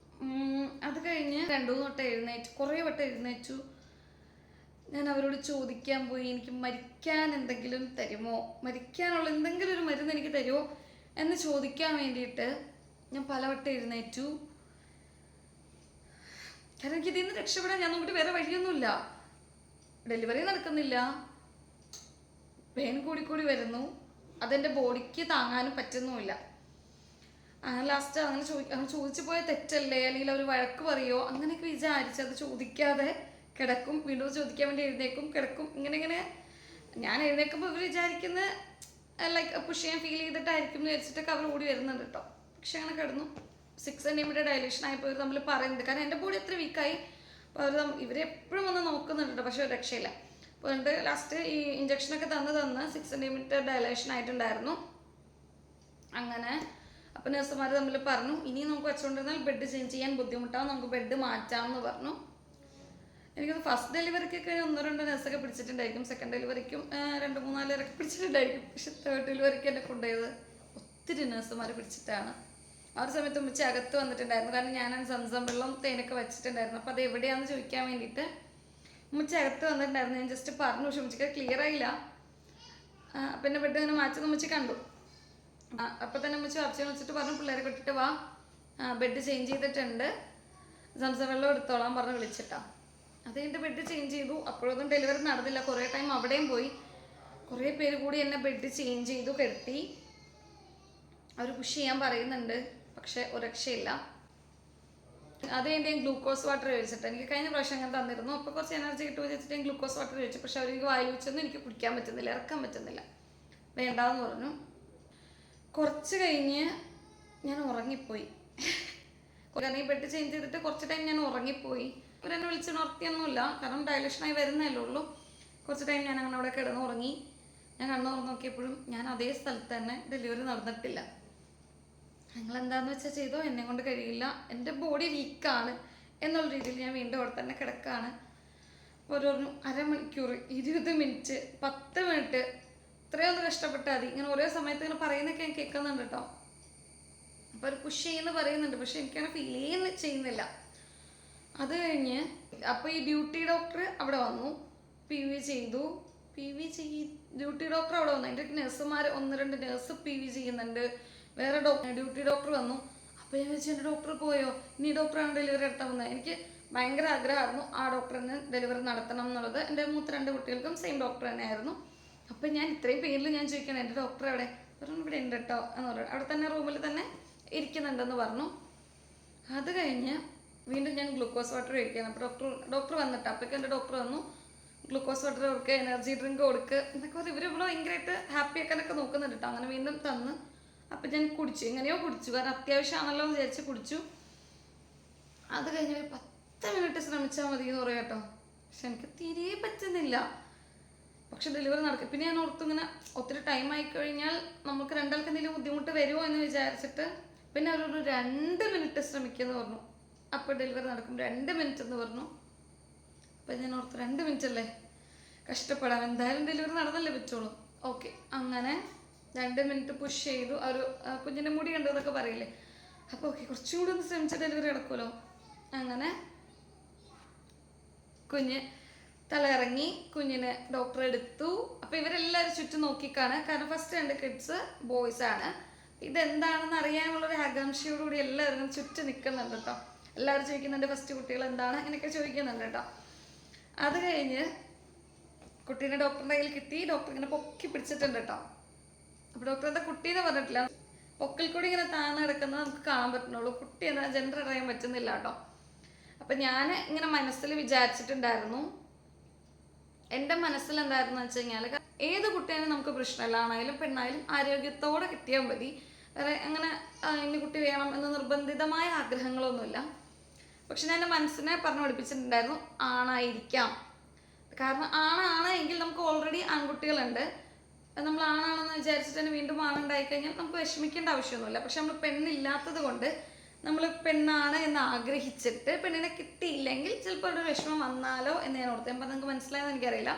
അത് കഴിഞ്ഞ് 2-3 വട്ടം കുറേ വട്ടം എഴുന്നേറ്റു. ഞാൻ അവരോട് ചോദിക്കാൻ പോയി, എനിക്ക് മരിക്കാൻ എന്തെങ്കിലും തരുമോ, മരിക്കാനുള്ള എന്തെങ്കിലും ഒരു മരുന്ന് എനിക്ക് തരുമോ എന്ന് ചോദിക്കാൻ വേണ്ടിയിട്ട് ഞാൻ പലവട്ടം എഴുന്നേറ്റു. കാരണം എനിക്ക് ഇതിൽ നിന്ന് രക്ഷപ്പെടാൻ ഞാൻ നോക്കിയിട്ട് വേറെ വഴിയൊന്നുമില്ല. ഡെലിവറി നടക്കുന്നില്ല, പെയിൻ കൂടിക്കൂടി വരുന്നു, അതെൻ്റെ ബോഡിക്ക് താങ്ങാനും പറ്റുന്നുമില്ല. അങ്ങനെ ലാസ്റ്റ് അങ്ങനെ ചോദിച്ചു പോയ തെറ്റല്ലേ, അല്ലെങ്കിൽ അവർ വഴക്ക് പറയുമോ അങ്ങനെയൊക്കെ വിചാരിച്ച് അത് ചോദിക്കാതെ കിടക്കും, വീണ്ടും ചോദിക്കാൻ വേണ്ടി എഴുന്നേക്കും, കിടക്കും, ഇങ്ങനെ ഞാൻ എഴുന്നേൽക്കുമ്പോൾ ഇവർ വിചാരിക്കുന്നത് ലൈക്ക് പുഷ് ചെയ്യാൻ ഫീൽ ചെയ്തിട്ടായിരിക്കും എന്ന് വിചാരിച്ചിട്ടൊക്കെ അവർ ഓടി വരുന്നുണ്ട് കേട്ടോ. പക്ഷെ അങ്ങനെ കിടന്നു. 6 സെൻറ്റിമീറ്റർ ഡയലേഷൻ ആയപ്പോൾ ഇവർ തമ്മിൽ പറയുന്നുണ്ട്, കാരണം എൻ്റെ ബോഡി അത്ര വീക്കായി. അപ്പോൾ ഇവരെപ്പോഴും ഒന്ന് നോക്കുന്നുണ്ട്, പക്ഷെ ഒരു രക്ഷയില്ല. അപ്പോൾ എന്നിട്ട് ലാസ്റ്റ് ഈ ഇഞ്ചക്ഷനൊക്കെ തന്ന് 6 സെൻറ്റിമീറ്റർ ഡയലേഷൻ ആയിട്ടുണ്ടായിരുന്നു. അങ്ങനെ അപ്പോൾ നഴ്സുമാർ തമ്മിൽ പറഞ്ഞു, ഇനി നമുക്ക് വെച്ചുകൊണ്ടിരുന്നാൽ ബെഡ് ചേഞ്ച് ചെയ്യാൻ ബുദ്ധിമുട്ടാവും, നമുക്ക് ബെഡ് മാറ്റാമെന്ന് പറഞ്ഞു. എനിക്കത് ഫസ്റ്റ് ഡെലിവറിക്കൊക്കെ 1-2 നഴ്സൊക്കെ പിടിച്ചിട്ടുണ്ടായിരിക്കും, സെക്കൻഡ് ഡെലിവറിക്കും 2-3-4 പേരൊക്കെ പിടിച്ചിട്ടുണ്ടായിരിക്കും. പക്ഷെ തേർഡ് ഡെലിവറിക്ക് എന്നെ കൊണ്ടുപോയത് ഒത്തിരി നഴ്സുമാർ പിടിച്ചിട്ടാണ്. ആ ഒരു സമയത്ത് ഉമ്മച്ചി അകത്ത് വന്നിട്ടുണ്ടായിരുന്നു, കാരണം ഞാൻ സംസം വെള്ളം തേനൊക്കെ വെച്ചിട്ടുണ്ടായിരുന്നു. അപ്പോൾ അത് എവിടെയാണെന്ന് ചോദിക്കാൻ വേണ്ടിയിട്ട് ഉമ്മച്ചി അകത്ത് വന്നിട്ടുണ്ടായിരുന്നു. ഞാൻ ജസ്റ്റ് പറഞ്ഞു, പക്ഷെ ഉമ്മച്ചിക്ക് ക്ലിയർ ആയില്ല. അപ്പം എൻ്റെ ബെഡ് ഇങ്ങനെ മാറ്റുന്ന ഉമ്മച്ചി കണ്ടു. അപ്പോൾ തന്നെ ഉമ്മച്ചി അച്ഛനെ വിളിച്ചിട്ട് പറഞ്ഞു, പിള്ളേരെ കൊട്ടിട്ട് വാ, ബെഡ് ചേഞ്ച് ചെയ്തിട്ടുണ്ട്, സംസം വെള്ളം എടുത്തോളാൻ പറഞ്ഞ് വിളിച്ചിട്ടാ. അത് കഴിഞ്ഞിട്ട് ബെഡ് ചേഞ്ച് ചെയ്തു. അപ്പോഴൊന്നും ഡെലിവറി നടന്നില്ല, കുറേ ടൈം അവിടെയും പോയി. കുറേ പേര് കൂടി എന്നെ ബെഡ് ചേഞ്ച് ചെയ്തു, കെട്ടി. അവർ പുഷ് ചെയ്യാൻ പറയുന്നുണ്ട്, പക്ഷെ ഒരു രക്ഷയില്ല. അത് കഴിഞ്ഞ് ഞാൻ ഗ്ലൂക്കോസ് വാട്ടർ കഴിച്ചിട്ട്, എനിക്ക് കഴിഞ്ഞ പ്രാവശ്യം അങ്ങനെ തന്നിരുന്നു. അപ്പോൾ കുറച്ച് എനർജി കിട്ടുമെന്ന് വെച്ചിട്ട് ഞാൻ ഗ്ലൂക്കോസ് വാട്ടർ കഴിച്ചു. പക്ഷെ അവർക്ക് വായിൽ വെച്ചൊന്നും എനിക്ക് കുടിക്കാൻ പറ്റുന്നില്ല, ഇറക്കാൻ പറ്റുന്നില്ല, വേണ്ടാന്ന് പറഞ്ഞു. കുറച്ച് കഴിഞ്ഞ് ഞാൻ ഉറങ്ങിപ്പോയി. കാരണം ഈ ബെഡ് ചേഞ്ച് ചെയ്തിട്ട് കുറച്ച് ടൈം ഞാൻ ഉറങ്ങിപ്പോയി. ഇവരെന്നെ വിളിച്ച് ഉണർത്തിയൊന്നുമില്ല, കാരണം ഡയലേഷനായി വരുന്നല്ലേ ഉള്ളൂ. കുറച്ച് ടൈം ഞാൻ അങ്ങനെ അവിടെ കിടന്ന് ഉറങ്ങി. ഞാൻ കണ്ണു തുറന്ന് നോക്കിയപ്പോഴും ഞാൻ അതേ സ്ഥലത്ത് തന്നെ, ഡെലിവറി നടന്നിട്ടില്ല. നിങ്ങൾ എന്താണെന്ന് വെച്ചാൽ ചെയ്തോ, എന്നെ കൊണ്ട് കഴിയില്ല, എൻ്റെ ബോഡി വീക്കാണ് എന്നുള്ള രീതിയിൽ ഞാൻ വീണ്ടും അവിടെ തന്നെ കിടക്കുകയാണ്. ഒരു അരമണിക്കൂർ, 20 മിനിറ്റ്, 10 മിനിറ്റ്, ഇത്രയൊന്നും കഷ്ടപ്പെട്ടാൽ മതി. ഇങ്ങനെ ഓരോ സമയത്ത് ഇങ്ങനെ പറയുന്നൊക്കെ ഞാൻ കേൾക്കുന്നുണ്ട് കേട്ടോ. അപ്പോൾ ഒരു പുഷ് ചെയ്യുന്നു പറയുന്നുണ്ട്, പക്ഷെ എനിക്കങ്ങനെ ഫീൽ ചെയ്യുന്നില്ല. അത് കഴിഞ്ഞ് അപ്പോൾ ഈ ഡ്യൂട്ടി ഡോക്ടർ അവിടെ വന്നു, PV ചെയ്തു. ഡ്യൂട്ടി ഡോക്ടർ അവിടെ വന്നു. എൻ്റെ നഴ്സുമാർ 1-2 നഴ്സ് PV ചെയ്യുന്നുണ്ട്, വേറെ ഡ്യൂട്ടി ഡോക്ടർ വന്നു. അപ്പോൾ ഞാൻ വെച്ചു, എൻ്റെ ഡോക്ടർ പോയോ, ഇനി ഡോക്ടറാണ് ഡെലിവറി നടത്താൻ വന്നത്. എനിക്ക് ഭയങ്കര ആഗ്രഹമായിരുന്നു ആ ഡോക്ടറിന് ഡെലിവറി നടത്തണം എന്നുള്ളത്. എൻ്റെ മൂത്ത 2 കുട്ടികൾക്കും സെയിം ഡോക്ടർ തന്നെയായിരുന്നു. അപ്പം ഞാൻ ഇത്രയും പേരിൽ ഞാൻ ചോദിക്കണം, എൻ്റെ ഡോക്ടർ എവിടെ പറഞ്ഞു, ഇവിടെ ഉണ്ട് കേട്ടോ എന്ന് പറഞ്ഞു. അവിടെ തന്നെ റൂമിൽ തന്നെ ഇരിക്കുന്നുണ്ടെന്ന് പറഞ്ഞു. അത് കഴിഞ്ഞ് വീണ്ടും ഞാൻ ഗ്ലൂക്കോസ് വാട്ടർ കഴിക്കണം. അപ്പോൾ ഡോക്ടർ വന്നിട്ട്, അപ്പോഴേക്കും എൻ്റെ ഡോക്ടർ വന്നു. ഗ്ലൂക്കോസ് വാട്ടർ കൊടുക്കുക, എനർജി ഡ്രിങ്ക് കൊടുക്കുക എന്നൊക്കെ പറഞ്ഞ് ഇവരിവിടെ ഭയങ്കരമായിട്ട് ഹാപ്പി ആക്കാനൊക്കെ നോക്കുന്നുണ്ട് കേട്ടോ. അങ്ങനെ വീണ്ടും തന്ന്. അപ്പം ഞാൻ കുടിച്ചു, എങ്ങനെയോ കുടിച്ചു, കാരണം അത്യാവശ്യമാണല്ലോ എന്ന് വിചാരിച്ച് കുടിച്ചു. അത് കഴിഞ്ഞ് ഒരു 10 മിനിറ്റ് ശ്രമിച്ചാൽ മതി എന്ന് പറയാം കേട്ടോ. പക്ഷെ എനിക്ക് തീരെ പറ്റുന്നില്ല. പക്ഷെ ഡെലിവറി നടക്കും. പിന്നെ ഞാൻ ഓർത്തു, ഇങ്ങനെ ഒത്തിരി ടൈം ആയിക്കഴിഞ്ഞാൽ നമുക്ക് രണ്ടാൾക്ക് എന്തെങ്കിലും ബുദ്ധിമുട്ട് വരുമോ എന്ന് വിചാരിച്ചിട്ട് പിന്നെ അവരൊരു 2 മിനിറ്റ് ശ്രമിക്കുമെന്ന് പറഞ്ഞു. അപ്പോൾ ഡെലിവറി നടക്കും, 2 മിനിറ്റ് എന്ന് പറഞ്ഞു. അപ്പം ഞാൻ ഓർത്തു 2 മിനിറ്റ് അല്ലേ, കഷ്ടപ്പെടാം, എന്തായാലും ഡെലിവറി നടന്നല്ലേ പറ്റുള്ളൂ. ഓക്കെ, അങ്ങനെ 2 മിനിറ്റ് പുഷ് ചെയ്തു. ഒരു കുഞ്ഞിൻ്റെ മുടി കണ്ടതൊക്കെ പറയില്ലേ, അപ്പോൾ ഓക്കെ കുറച്ചും കൂടി ഒന്ന് ശ്രമിച്ച ഡെലിവറി നടക്കുമല്ലോ. അങ്ങനെ കുഞ്ഞ് തലയിറങ്ങി, കുഞ്ഞിനെ ഡോക്ടർ എടുത്തു. അപ്പോൾ ഇവരെല്ലാവരും ചുറ്റും നോക്കിക്കാണ്, കാരണം ഫസ്റ്റ് 2 കിഡ്സ് ബോയ്സ് ആണ്. ഇതെന്താണെന്ന് അറിയാനുള്ളൊരു ആകാംക്ഷയോടുകൂടി എല്ലാവരും ചുറ്റും നിൽക്കുന്നുണ്ട് കേട്ടോ. എല്ലാവരും ചോദിക്കുന്നുണ്ട് ഫസ്റ്റ് കുട്ടികൾ എന്താണ്, ഇങ്ങനെയൊക്കെ ചോദിക്കുന്നുണ്ട് കേട്ടോ. അത് കഴിഞ്ഞ് കുട്ടീനെ ഡോക്ടറിൻ്റെ കയ്യിൽ കിട്ടി. ഡോക്ടർ ഇങ്ങനെ പൊക്കി പിടിച്ചിട്ടുണ്ട് കേട്ടോ. അപ്പോൾ ഡോക്ടർ എന്താ കുട്ടീനെ പറഞ്ഞിട്ടില്ല, പൊക്കിൽ കൂടി ഇങ്ങനെ താഴ്ന്ന് കിടക്കുന്നത് നമുക്ക് കാണാൻ പറ്റുന്നുള്ളൂ, കുട്ടി എന്താ ജെൻഡർ അറിയാൻ പറ്റുന്നില്ല കേട്ടോ. അപ്പം ഞാൻ ഇങ്ങനെ മനസ്സിൽ വിചാരിച്ചിട്ടുണ്ടായിരുന്നു, എൻ്റെ മനസ്സിൽ എന്തായിരുന്നു വെച്ച് കഴിഞ്ഞാൽ, ഏത് കുട്ടിയാലും നമുക്ക് പ്രശ്നമില്ല, ആണായാലും പെണ്ണായാലും ആരോഗ്യത്തോടെ കിട്ടിയാൽ മതി. വേറെ അങ്ങനെ ഇന്ന കുട്ടി വേണം എന്ന് നിർബന്ധിതമായ ആഗ്രഹങ്ങളൊന്നുമില്ല. പക്ഷെ ഞാൻ എൻ്റെ മനസ്സിനെ പറഞ്ഞു പഠിപ്പിച്ചിട്ടുണ്ടായിരുന്നു, ആണായിരിക്കാം. കാരണം ആണാണ് എങ്കിൽ നമുക്ക് ഓൾറെഡി ആൺകുട്ടികളുണ്ട്, നമ്മൾ ആണാണെന്ന് വിചാരിച്ചിട്ട് തന്നെ വീണ്ടും ആണുണ്ടായിക്കഴിഞ്ഞാൽ നമുക്ക് വിഷമിക്കേണ്ട ആവശ്യമൊന്നുമില്ല. പക്ഷെ നമ്മൾ പെണ്ണില്ലാത്തത് കൊണ്ട് നമ്മൾ പെണ്ണാണ് എന്ന് ആഗ്രഹിച്ചിട്ട് പെണ്ണിനെ കിട്ടിയില്ലെങ്കിൽ ചിലപ്പോൾ ഒരു വിഷമം വന്നാലോ എന്ന് ഞാൻ ഓർത്ത്. ഞാൻ നിങ്ങൾക്ക് മനസ്സിലായെന്ന് എനിക്കറിയില്ല,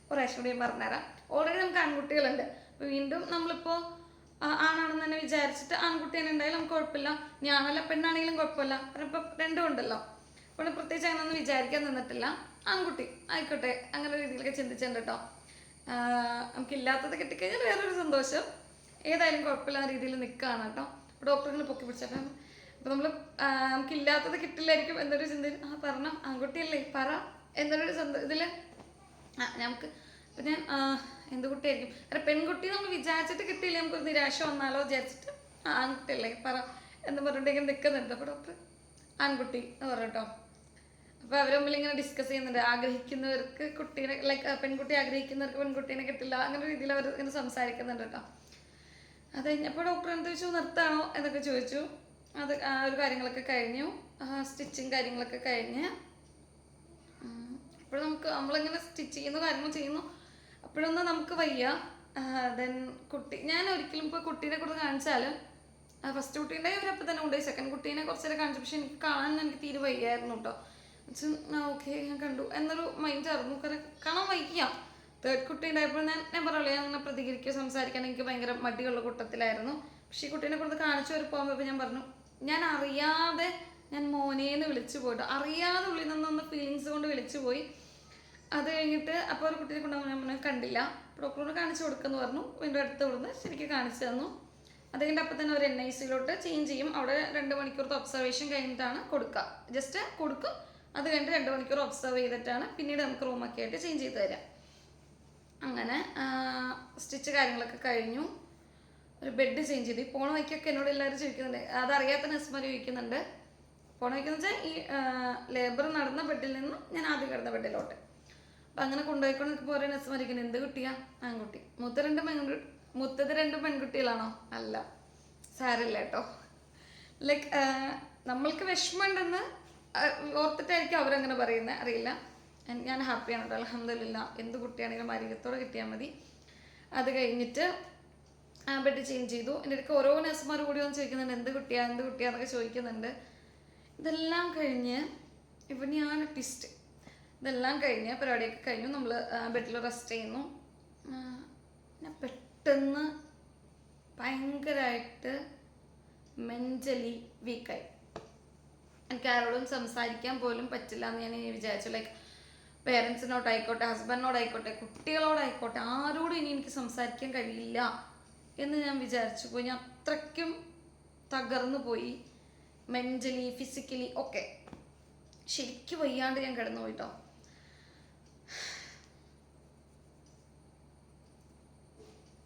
ഒരു പ്രാവശ്യം കൂടി ഞാൻ പറഞ്ഞുതരാം. ഓൾറെഡി നമുക്ക് ആൺകുട്ടികളുണ്ട്, അപ്പോൾ വീണ്ടും നമ്മളിപ്പോൾ ആണാണെന്ന് തന്നെ വിചാരിച്ചിട്ട് ആൺകുട്ടി തന്നെ ഉണ്ടായാലും നമുക്ക് കുഴപ്പമില്ല, ഞാനല്ല പെണ്ണാണെങ്കിലും കുഴപ്പമില്ല, കാരണം ഇപ്പം രണ്ടും ഉണ്ടല്ലോ. അപ്പോൾ പ്രത്യേകിച്ച് അങ്ങനെയൊന്നും വിചാരിക്കാൻ നിന്നിട്ടില്ല, ആൺകുട്ടി ആയിക്കോട്ടെ അങ്ങനെ രീതിയിലൊക്കെ ചിന്തിച്ചിട്ടുണ്ട് കേട്ടോ. നമുക്കില്ലാത്തത് കിട്ടിക്കഴിഞ്ഞാൽ വേറൊരു സന്തോഷം, ഏതായാലും കുഴപ്പമില്ലാത്ത രീതിയിൽ നിൽക്കുകയാണ് കേട്ടോ. അപ്പോൾ ഡോക്ടറിനെ പൊക്കി പിടിച്ചപ്പം അപ്പോൾ നമ്മൾ നമുക്കില്ലാത്തത് കിട്ടില്ലായിരിക്കും എന്നൊരു ചിന്തയിൽ പറഞ്ഞോ ആൺകുട്ടിയല്ലേ പറ എന്നൊരു ഇതിൽ നമുക്ക്. അപ്പം ഞാൻ എന്ത് കുട്ടിയായിരിക്കും, കാരണം പെൺകുട്ടി നമ്മൾ വിചാരിച്ചിട്ട് കിട്ടിയില്ല, നമുക്കൊരു നിരാശ വന്നാലോ വിചാരിച്ചിട്ട് ആൺകുട്ടിയല്ലേ പറ എന്ന് പറഞ്ഞിട്ട് ഇങ്ങനെ നിൽക്കുന്നുണ്ട്. അപ്പോൾ ഡോക്ടർ ആൺകുട്ടി എന്ന് പറഞ്ഞു കേട്ടോ. അപ്പോൾ അവർ തമ്മിൽ ഇങ്ങനെ ഡിസ്കസ് ചെയ്യുന്നുണ്ട്. ആഗ്രഹിക്കുന്നവർക്ക് കുട്ടീനെ ലൈക്ക് പെൺകുട്ടി ആഗ്രഹിക്കുന്നവർക്ക് പെൺകുട്ടീനെ കിട്ടില്ല, അങ്ങനെ രീതിയിൽ അവർ ഇങ്ങനെ സംസാരിക്കുന്നുണ്ട് കേട്ടോ. അത് കഴിഞ്ഞപ്പോൾ ഡോക്ടർ എന്ത് ചോദിച്ചു, നിർത്താണോ എന്നൊക്കെ ചോദിച്ചു. അത് ആ ഒരു കാര്യങ്ങളൊക്കെ കഴിഞ്ഞു, സ്റ്റിച്ചിങ് കാര്യങ്ങളൊക്കെ കഴിഞ്ഞ്. അപ്പോൾ നമ്മളിങ്ങനെ സ്റ്റിച്ച് ചെയ്യുന്ന കാര്യങ്ങൾ ചെയ്യുന്നു, അപ്പോഴൊന്നും നമുക്ക് വയ്യ. ദെൻ ഞാൻ ഒരിക്കലും ഇപ്പോൾ കുട്ടീനെ കൊടുത്ത് കാണിച്ചാലും ഫസ്റ്റ് കുട്ടീൻ്റെ ഇവരപ്പം തന്നെ കൊണ്ടുപോയി, സെക്കൻഡ് കുട്ടീനെ കുറച്ച് നേരം കാണിച്ചു. പക്ഷെ എനിക്ക് കാണാൻ എനിക്ക് തീരെ വയ്യായിരുന്നു കേട്ടോ. ഓക്കെ ഞാൻ കണ്ടു എന്നൊരു മൈൻഡായിരുന്നു. കാണാൻ വയ്യ. തേർഡ് കുട്ടി ഉണ്ടായപ്പോൾ ഞാൻ പറയുള്ളൂ, ഞാൻ അങ്ങനെ പ്രതികരിക്കുക സംസാരിക്കാൻ എനിക്ക് ഭയങ്കര മടിയുള്ള കൂട്ടത്തിലായിരുന്നു. പക്ഷേ ഈ കുട്ടീനെ കൊടുത്ത് കാണിച്ചു വരെ പോകുമ്പോൾ ഞാൻ പറഞ്ഞു, ഞാൻ അറിയാതെ ഞാൻ മോനേന്ന് വിളിച്ചു പോയിട്ടോ, അറിയാതെ ഉള്ളിൽ നിന്നൊന്ന് ഫീലിങ്സ് കൊണ്ട് വിളിച്ചു പോയി. അത് കഴിഞ്ഞിട്ട് അപ്പോൾ ഒരു കുട്ടീനെ കൊണ്ടുപോകുമ്പോൾ ഞാൻ കണ്ടില്ല, ഡോക്ടറോട് കാണിച്ചു കൊടുക്കുമെന്ന് പറഞ്ഞു. വീണ്ടും അടുത്ത് കൊടുന്ന് ശരിക്കും കാണിച്ചു തന്നു. അത് കഴിഞ്ഞിട്ട് അപ്പം തന്നെ ഒരു NICയിലോട്ട് ചേഞ്ച് ചെയ്യും. അവിടെ 2 മണിക്കൂറത്തെ ഒബ്സർവേഷൻ കഴിഞ്ഞിട്ടാണ് കൊടുക്കുക. ജസ്റ്റ് കൊടുക്കും, അത് കഴിഞ്ഞിട്ട് 2 മണിക്കൂർ ഒബ്സർവ് ചെയ്തിട്ടാണ് പിന്നീട് നമുക്ക് റൂമൊക്കെ ആയിട്ട് ചേഞ്ച് ചെയ്ത് തരാം. അങ്ങനെ സ്റ്റിച്ച് കാര്യങ്ങളൊക്കെ കഴിഞ്ഞു. ഒരു ബെഡ് ചേഞ്ച് ചെയ്തു. പോണ വയ്ക്കൊക്കെ എന്നോട് എല്ലാവരും ചോദിക്കുന്നുണ്ട്, അതറിയാത്ത നഴ്സുമാർ ചോദിക്കുന്നുണ്ട്. പോണ വയ്ക്കെന്ന് വെച്ചാൽ ഈ ലേബർ നടന്ന ബെഡിൽ നിന്ന് ഞാൻ ആദ്യം കിടന്ന ബെഡിലോട്ട്. അപ്പം അങ്ങനെ കൊണ്ടുപോയിക്കൊണ്ട് നിൽക്കുമ്പോൾ ഓരോ നഴ്സുമാരിക്കുന്നത്, എന്ത് കുട്ടിയാ? ആൺകുട്ടി. മൂത്തത് 2 പെൺകുട്ടികളാണോ? അല്ല, സാരമില്ല കേട്ടോ. ലൈക്ക് നമ്മൾക്ക് വിഷമമുണ്ടെന്ന് ഓർത്തിട്ടായിരിക്കും അവരങ്ങനെ പറയുന്നത്, അറിയില്ല. ഞാൻ ഹാപ്പിയാണ് കേട്ടോ, അൽഹംദുലില്ലാ. എന്ത് കുട്ടിയാണെങ്കിലും ആരോഗ്യത്തോടെ കിട്ടിയാൽ മതി. അത് കഴിഞ്ഞിട്ട് ബെഡ് ചേഞ്ച് ചെയ്തു. എൻ്റെ അടുത്ത് ഓരോ നഴ്സുമാർ കൂടി വന്ന് ചോദിക്കുന്നുണ്ട്, എന്ത് കുട്ടിയാന്നൊക്കെ ചോദിക്കുന്നുണ്ട്. ഇതെല്ലാം കഴിഞ്ഞ് ഇവിടെയാണ് ട്വിസ്റ്റ്. ഇതെല്ലാം കഴിഞ്ഞ് പരിപാടിയൊക്കെ കഴിഞ്ഞു, നമ്മൾ ബെഡിൽ റെസ്റ്റ് ചെയ്യുന്നു. ഞാൻ പെട്ടെന്ന് ഭയങ്കരമായിട്ട് മെൻ്റലി വീക്കായി. എനിക്ക് ആരോടും സംസാരിക്കാൻ പോലും പറ്റില്ല എന്ന് ഞാൻ വിചാരിച്ചു. ലൈക്ക് പേരൻസിനോടായിക്കോട്ടെ, ഹസ്ബൻഡിനോടായിക്കോട്ടെ, കുട്ടികളോടായിക്കോട്ടെ, ആരോടും ഇനി എനിക്ക് സംസാരിക്കാൻ കഴിയില്ല എന്ന് ഞാൻ വിചാരിച്ചു പോയി. ഞാൻ അത്രയ്ക്കും തകർന്നു പോയി, മെൻ്റലി ഫിസിക്കലി ഒക്കെ. ശരിക്കും വയ്യാണ്ട് ഞാൻ കിടന്നു പോയിട്ടോ.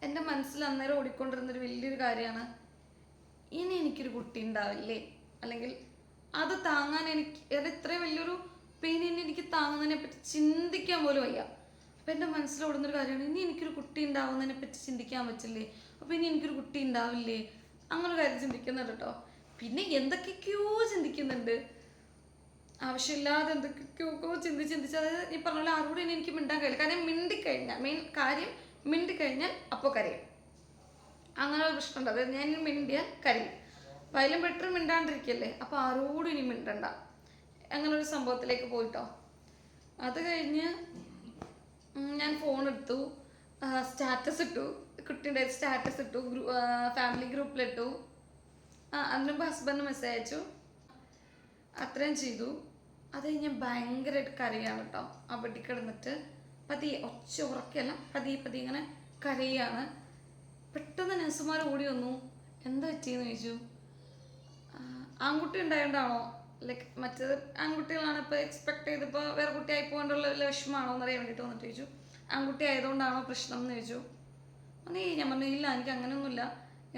എൻ്റെ മനസ്സിൽ അന്നേരം ഓടിക്കൊണ്ടിരുന്നൊരു വലിയൊരു കാര്യമാണ്, ഇനി എനിക്കൊരു കുട്ടി ഉണ്ടാവില്ലേ, അല്ലെങ്കിൽ അത് താങ്ങാൻ അത് ഇത്രയും വലിയൊരു പെയിൻ ഇനി എനിക്ക് താങ്ങുന്നതിനെ പറ്റി ചിന്തിക്കാൻ പോലും വയ്യ. അപ്പം എൻ്റെ മനസ്സിലോടുന്നൊരു കാര്യമാണ്, ഇനി എനിക്കൊരു കുട്ടി ഉണ്ടാവുന്നതിനെ പറ്റി ചിന്തിക്കാൻ പറ്റില്ലേ, അപ്പോൾ ഇനി എനിക്കൊരു കുട്ടി ഉണ്ടാവില്ലേ, അങ്ങനെ ഒരു കാര്യം ചിന്തിക്കുന്നുണ്ട് കേട്ടോ. പിന്നെ എന്തൊക്കെയൊക്കെയോ ചിന്തിക്കുന്നുണ്ട്, ആവശ്യമില്ലാതെ എന്തൊക്കെയൊക്കെയോ ചിന്തിച്ച് അതായത് ഈ പറഞ്ഞ പോലെ ആരോടും ഇനി എനിക്ക് മിണ്ടാൻ കഴിയില്ല. കാരണം മിണ്ടിക്കഴിഞ്ഞാൽ മെയിൻ കാര്യം മിണ്ടിക്കഴിഞ്ഞാൽ അപ്പോൾ കരയും. അങ്ങനെ ഒരു പ്രശ്നമുണ്ട്. അതായത് ഞാൻ ഇനി മിണ്ടിയാൽ കരയും. അപ്പം അതിലും ബെറ്റർ മിണ്ടാണ്ടിരിക്കല്ലേ, അപ്പോൾ ആരോടും ഇനി മിണ്ടണ്ട, അങ്ങനെ ഒരു സംഭവത്തിലേക്ക് പോയിട്ടോ. അത് കഴിഞ്ഞ് ഞാൻ ഫോൺ എടുത്തു, സ്റ്റാറ്റസ് ഇട്ടു, കുട്ടീൻ്റെ സ്റ്റാറ്റസ് ഇട്ടു, ഫാമിലി ഗ്രൂപ്പിലിട്ടു. അതിനുമ്പ് ഹസ്ബൻഡ് മെസ്സേജ് അയച്ചു, അത്രയും ചെയ്തു. അത് കഴിഞ്ഞ് ഭയങ്കരമായിട്ട് കരയാണ് കേട്ടോ. ആ ബെഡിൽ കിടന്നിട്ട് പതിയെ, ഒച്ച ഉറക്കല്ല, പതിയെ ഇങ്ങനെ കരയാണ്. പെട്ടെന്ന് നഴ്സുമാർ ഓടി വന്നു, എന്താ പറ്റിയെന്ന് ചോദിച്ചു. ആൺകുട്ടി ഉണ്ടായതുകൊണ്ടാണോ, ലൈക്ക് മറ്റേത് ആൺകുട്ടികളാണ് ഇപ്പോൾ എക്സ്പെക്ട് ചെയ്തിപ്പോൾ വേറെ കുട്ടി ആയിപ്പോകൊണ്ടുള്ള വിഷമമാണോ എന്നറിയാൻ വേണ്ടിയിട്ട് വന്നിട്ട് ചോദിച്ചു. ആൺകുട്ടി ആയതുകൊണ്ടാണോ പ്രശ്നം എന്ന് ചോദിച്ചു. ഞാൻ പറഞ്ഞു, ഇല്ല എനിക്ക് അങ്ങനെയൊന്നുമില്ല,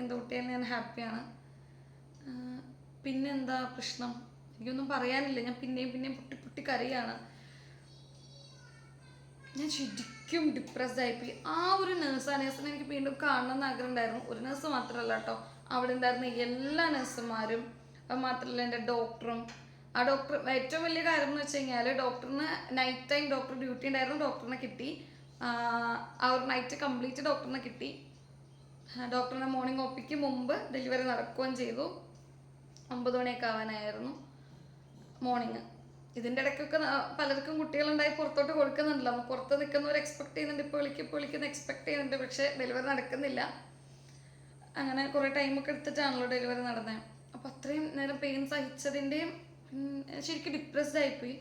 എന്ത് കുട്ടിയാലും ഞാൻ ഹാപ്പിയാണ്. പിന്നെന്താ പ്രശ്നം, എനിക്കൊന്നും പറയാനില്ല. ഞാൻ പിന്നെയും പൊട്ടി കരയാണ്. ഞാൻ ശരിക്കും ഡിപ്രസ്ഡ് ആയിപ്പോയി. ആ ഒരു നഴ്സിനെ എനിക്ക് വീണ്ടും കാണണമെന്ന് ആഗ്രഹം ഉണ്ടായിരുന്നു. ഒരു നഴ്സ് മാത്രമല്ല കേട്ടോ, അവിടെ ഉണ്ടായിരുന്ന എല്ലാ നഴ്സുമാരും, അത് മാത്രമല്ല എൻ്റെ ഡോക്ടറും. ആ ഡോക്ടർ ഏറ്റവും വലിയ കാര്യം എന്ന് വെച്ച് കഴിഞ്ഞാൽ, ഡോക്ടറിന് നൈറ്റ് ടൈം ഡോക്ടർ ഡ്യൂട്ടി ഉണ്ടായിരുന്നു, ഡോക്ടറിനെ കിട്ടി. ആ ഒരു നൈറ്റ് കംപ്ലീറ്റ് ഡോക്ടറിനെ കിട്ടി. ഡോക്ടറിനെ മോർണിംഗ് ഒപ്പിക്ക് മുമ്പ് ഡെലിവറി നടക്കുകയും ചെയ്തു. 9 മണിയൊക്കെ ആവാനായിരുന്നു മോർണിംഗ്. ഇതിൻ്റെ ഇടയ്ക്കൊക്കെ പലർക്കും കുട്ടികളുണ്ടായി പുറത്തോട്ട് കൊടുക്കുന്നുണ്ടല്ലോ, പുറത്ത് നിൽക്കുന്നവർ എക്സ്പെക്ട് ചെയ്യുന്നുണ്ട്, ഇപ്പോൾ വിളിക്കുന്ന എക്സ്പെക്ട് ചെയ്യുന്നുണ്ട്, പക്ഷേ ഡെലിവറി നടക്കുന്നില്ല. അങ്ങനെ കുറേ ടൈമൊക്കെ എടുത്തിട്ടാണല്ലോ ഡെലിവറി നടന്നത്. അപ്പോൾ അത്രയും നേരം പെയിൻ സഹിച്ചതിൻ്റെയും ശരിക്കും ഡിപ്രസ്ഡ് ആയിപ്പോയി.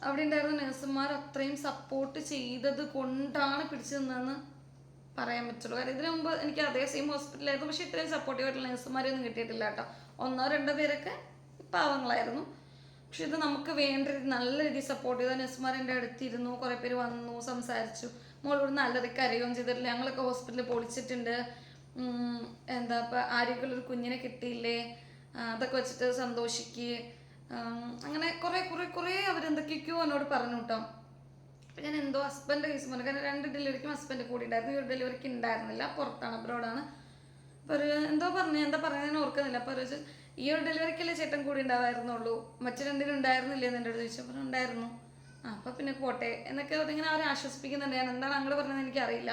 അവിടെ ഉണ്ടായിരുന്ന നഴ്സുമാർ അത്രയും സപ്പോർട്ട് ചെയ്തത് കൊണ്ടാണ് പിടിച്ചു നിന്നതെന്ന് പറയാൻ പറ്റുള്ളൂ. കാരണം ഇതിനു മുമ്പ് എനിക്ക് അതേ സെയിം ഹോസ്പിറ്റലായിരുന്നു, പക്ഷേ ഇത്രയും സപ്പോർട്ടീവായിട്ടുള്ള നഴ്സുമാരെയൊന്നും കിട്ടിയിട്ടില്ല കേട്ടോ. 1-2 പേരൊക്കെ പാവങ്ങളായിരുന്നു. പക്ഷെ ഇത് നമുക്ക് വേണ്ട നല്ല രീതിയിൽ സപ്പോർട്ട് ചെയ്ത നഴ്സുമാർ എൻ്റെ അടുത്തിരുന്നു. കുറേ പേര് വന്നു, സംസാരിച്ചു. മോളോട് നല്ലതൊക്കെ കരയുകയും ചെയ്തിട്ടില്ല, ഞങ്ങളൊക്കെ ഹോസ്പിറ്റലിൽ പൊളിച്ചിട്ടുണ്ട്, എന്താ ഇപ്പം ആരെങ്കിലും ഒരു കുഞ്ഞിനെ കിട്ടിയില്ലേ, അതൊക്കെ വെച്ചിട്ട് സന്തോഷിക്കുക. അങ്ങനെ കുറേ കുറേ കുറേ അവരെന്തൊക്കെയൊക്കെയോ എന്നോട് പറഞ്ഞു കേട്ടോ. അപ്പം ഞാൻ എന്തോ ഹസ്ബൻഡ് കേസ് പറഞ്ഞു. കാരണം 2 ഡെലിവറിക്കും ഹസ്ബൻഡ് കൂടി ഉണ്ടായിരുന്നു, ഈ ഒരു ഡെലിവറിക്ക് ഉണ്ടായിരുന്നില്ല, പുറത്താണ്, അബ്രോഡാണ്. അപ്പോൾ ഒരു എന്തോ പറഞ്ഞു, എന്താ പറയുന്നതെന്ന് ഓർക്കുന്നില്ല. അപ്പോൾ ഒരു ഈ ഒരു ഡെലിവറിക്കല്ലേ ചേട്ടൻ കൂടി ഉണ്ടാവായിരുന്നുള്ളൂ, മറ്റു രണ്ടിനും ഉണ്ടായിരുന്നില്ലേ എന്ന് എൻ്റെ അടുത്ത് ചോദിച്ചു. അപ്പോൾ ഉണ്ടായിരുന്നു. അപ്പോൾ പിന്നെ പോട്ടെ എന്നൊക്കെ ഇങ്ങനെ അവരെ ആശ്വസിപ്പിക്കുന്നുണ്ട്. ഞാൻ എന്താണ് അങ്ങോട്ട് പറഞ്ഞതെന്ന് എനിക്കറിയില്ല.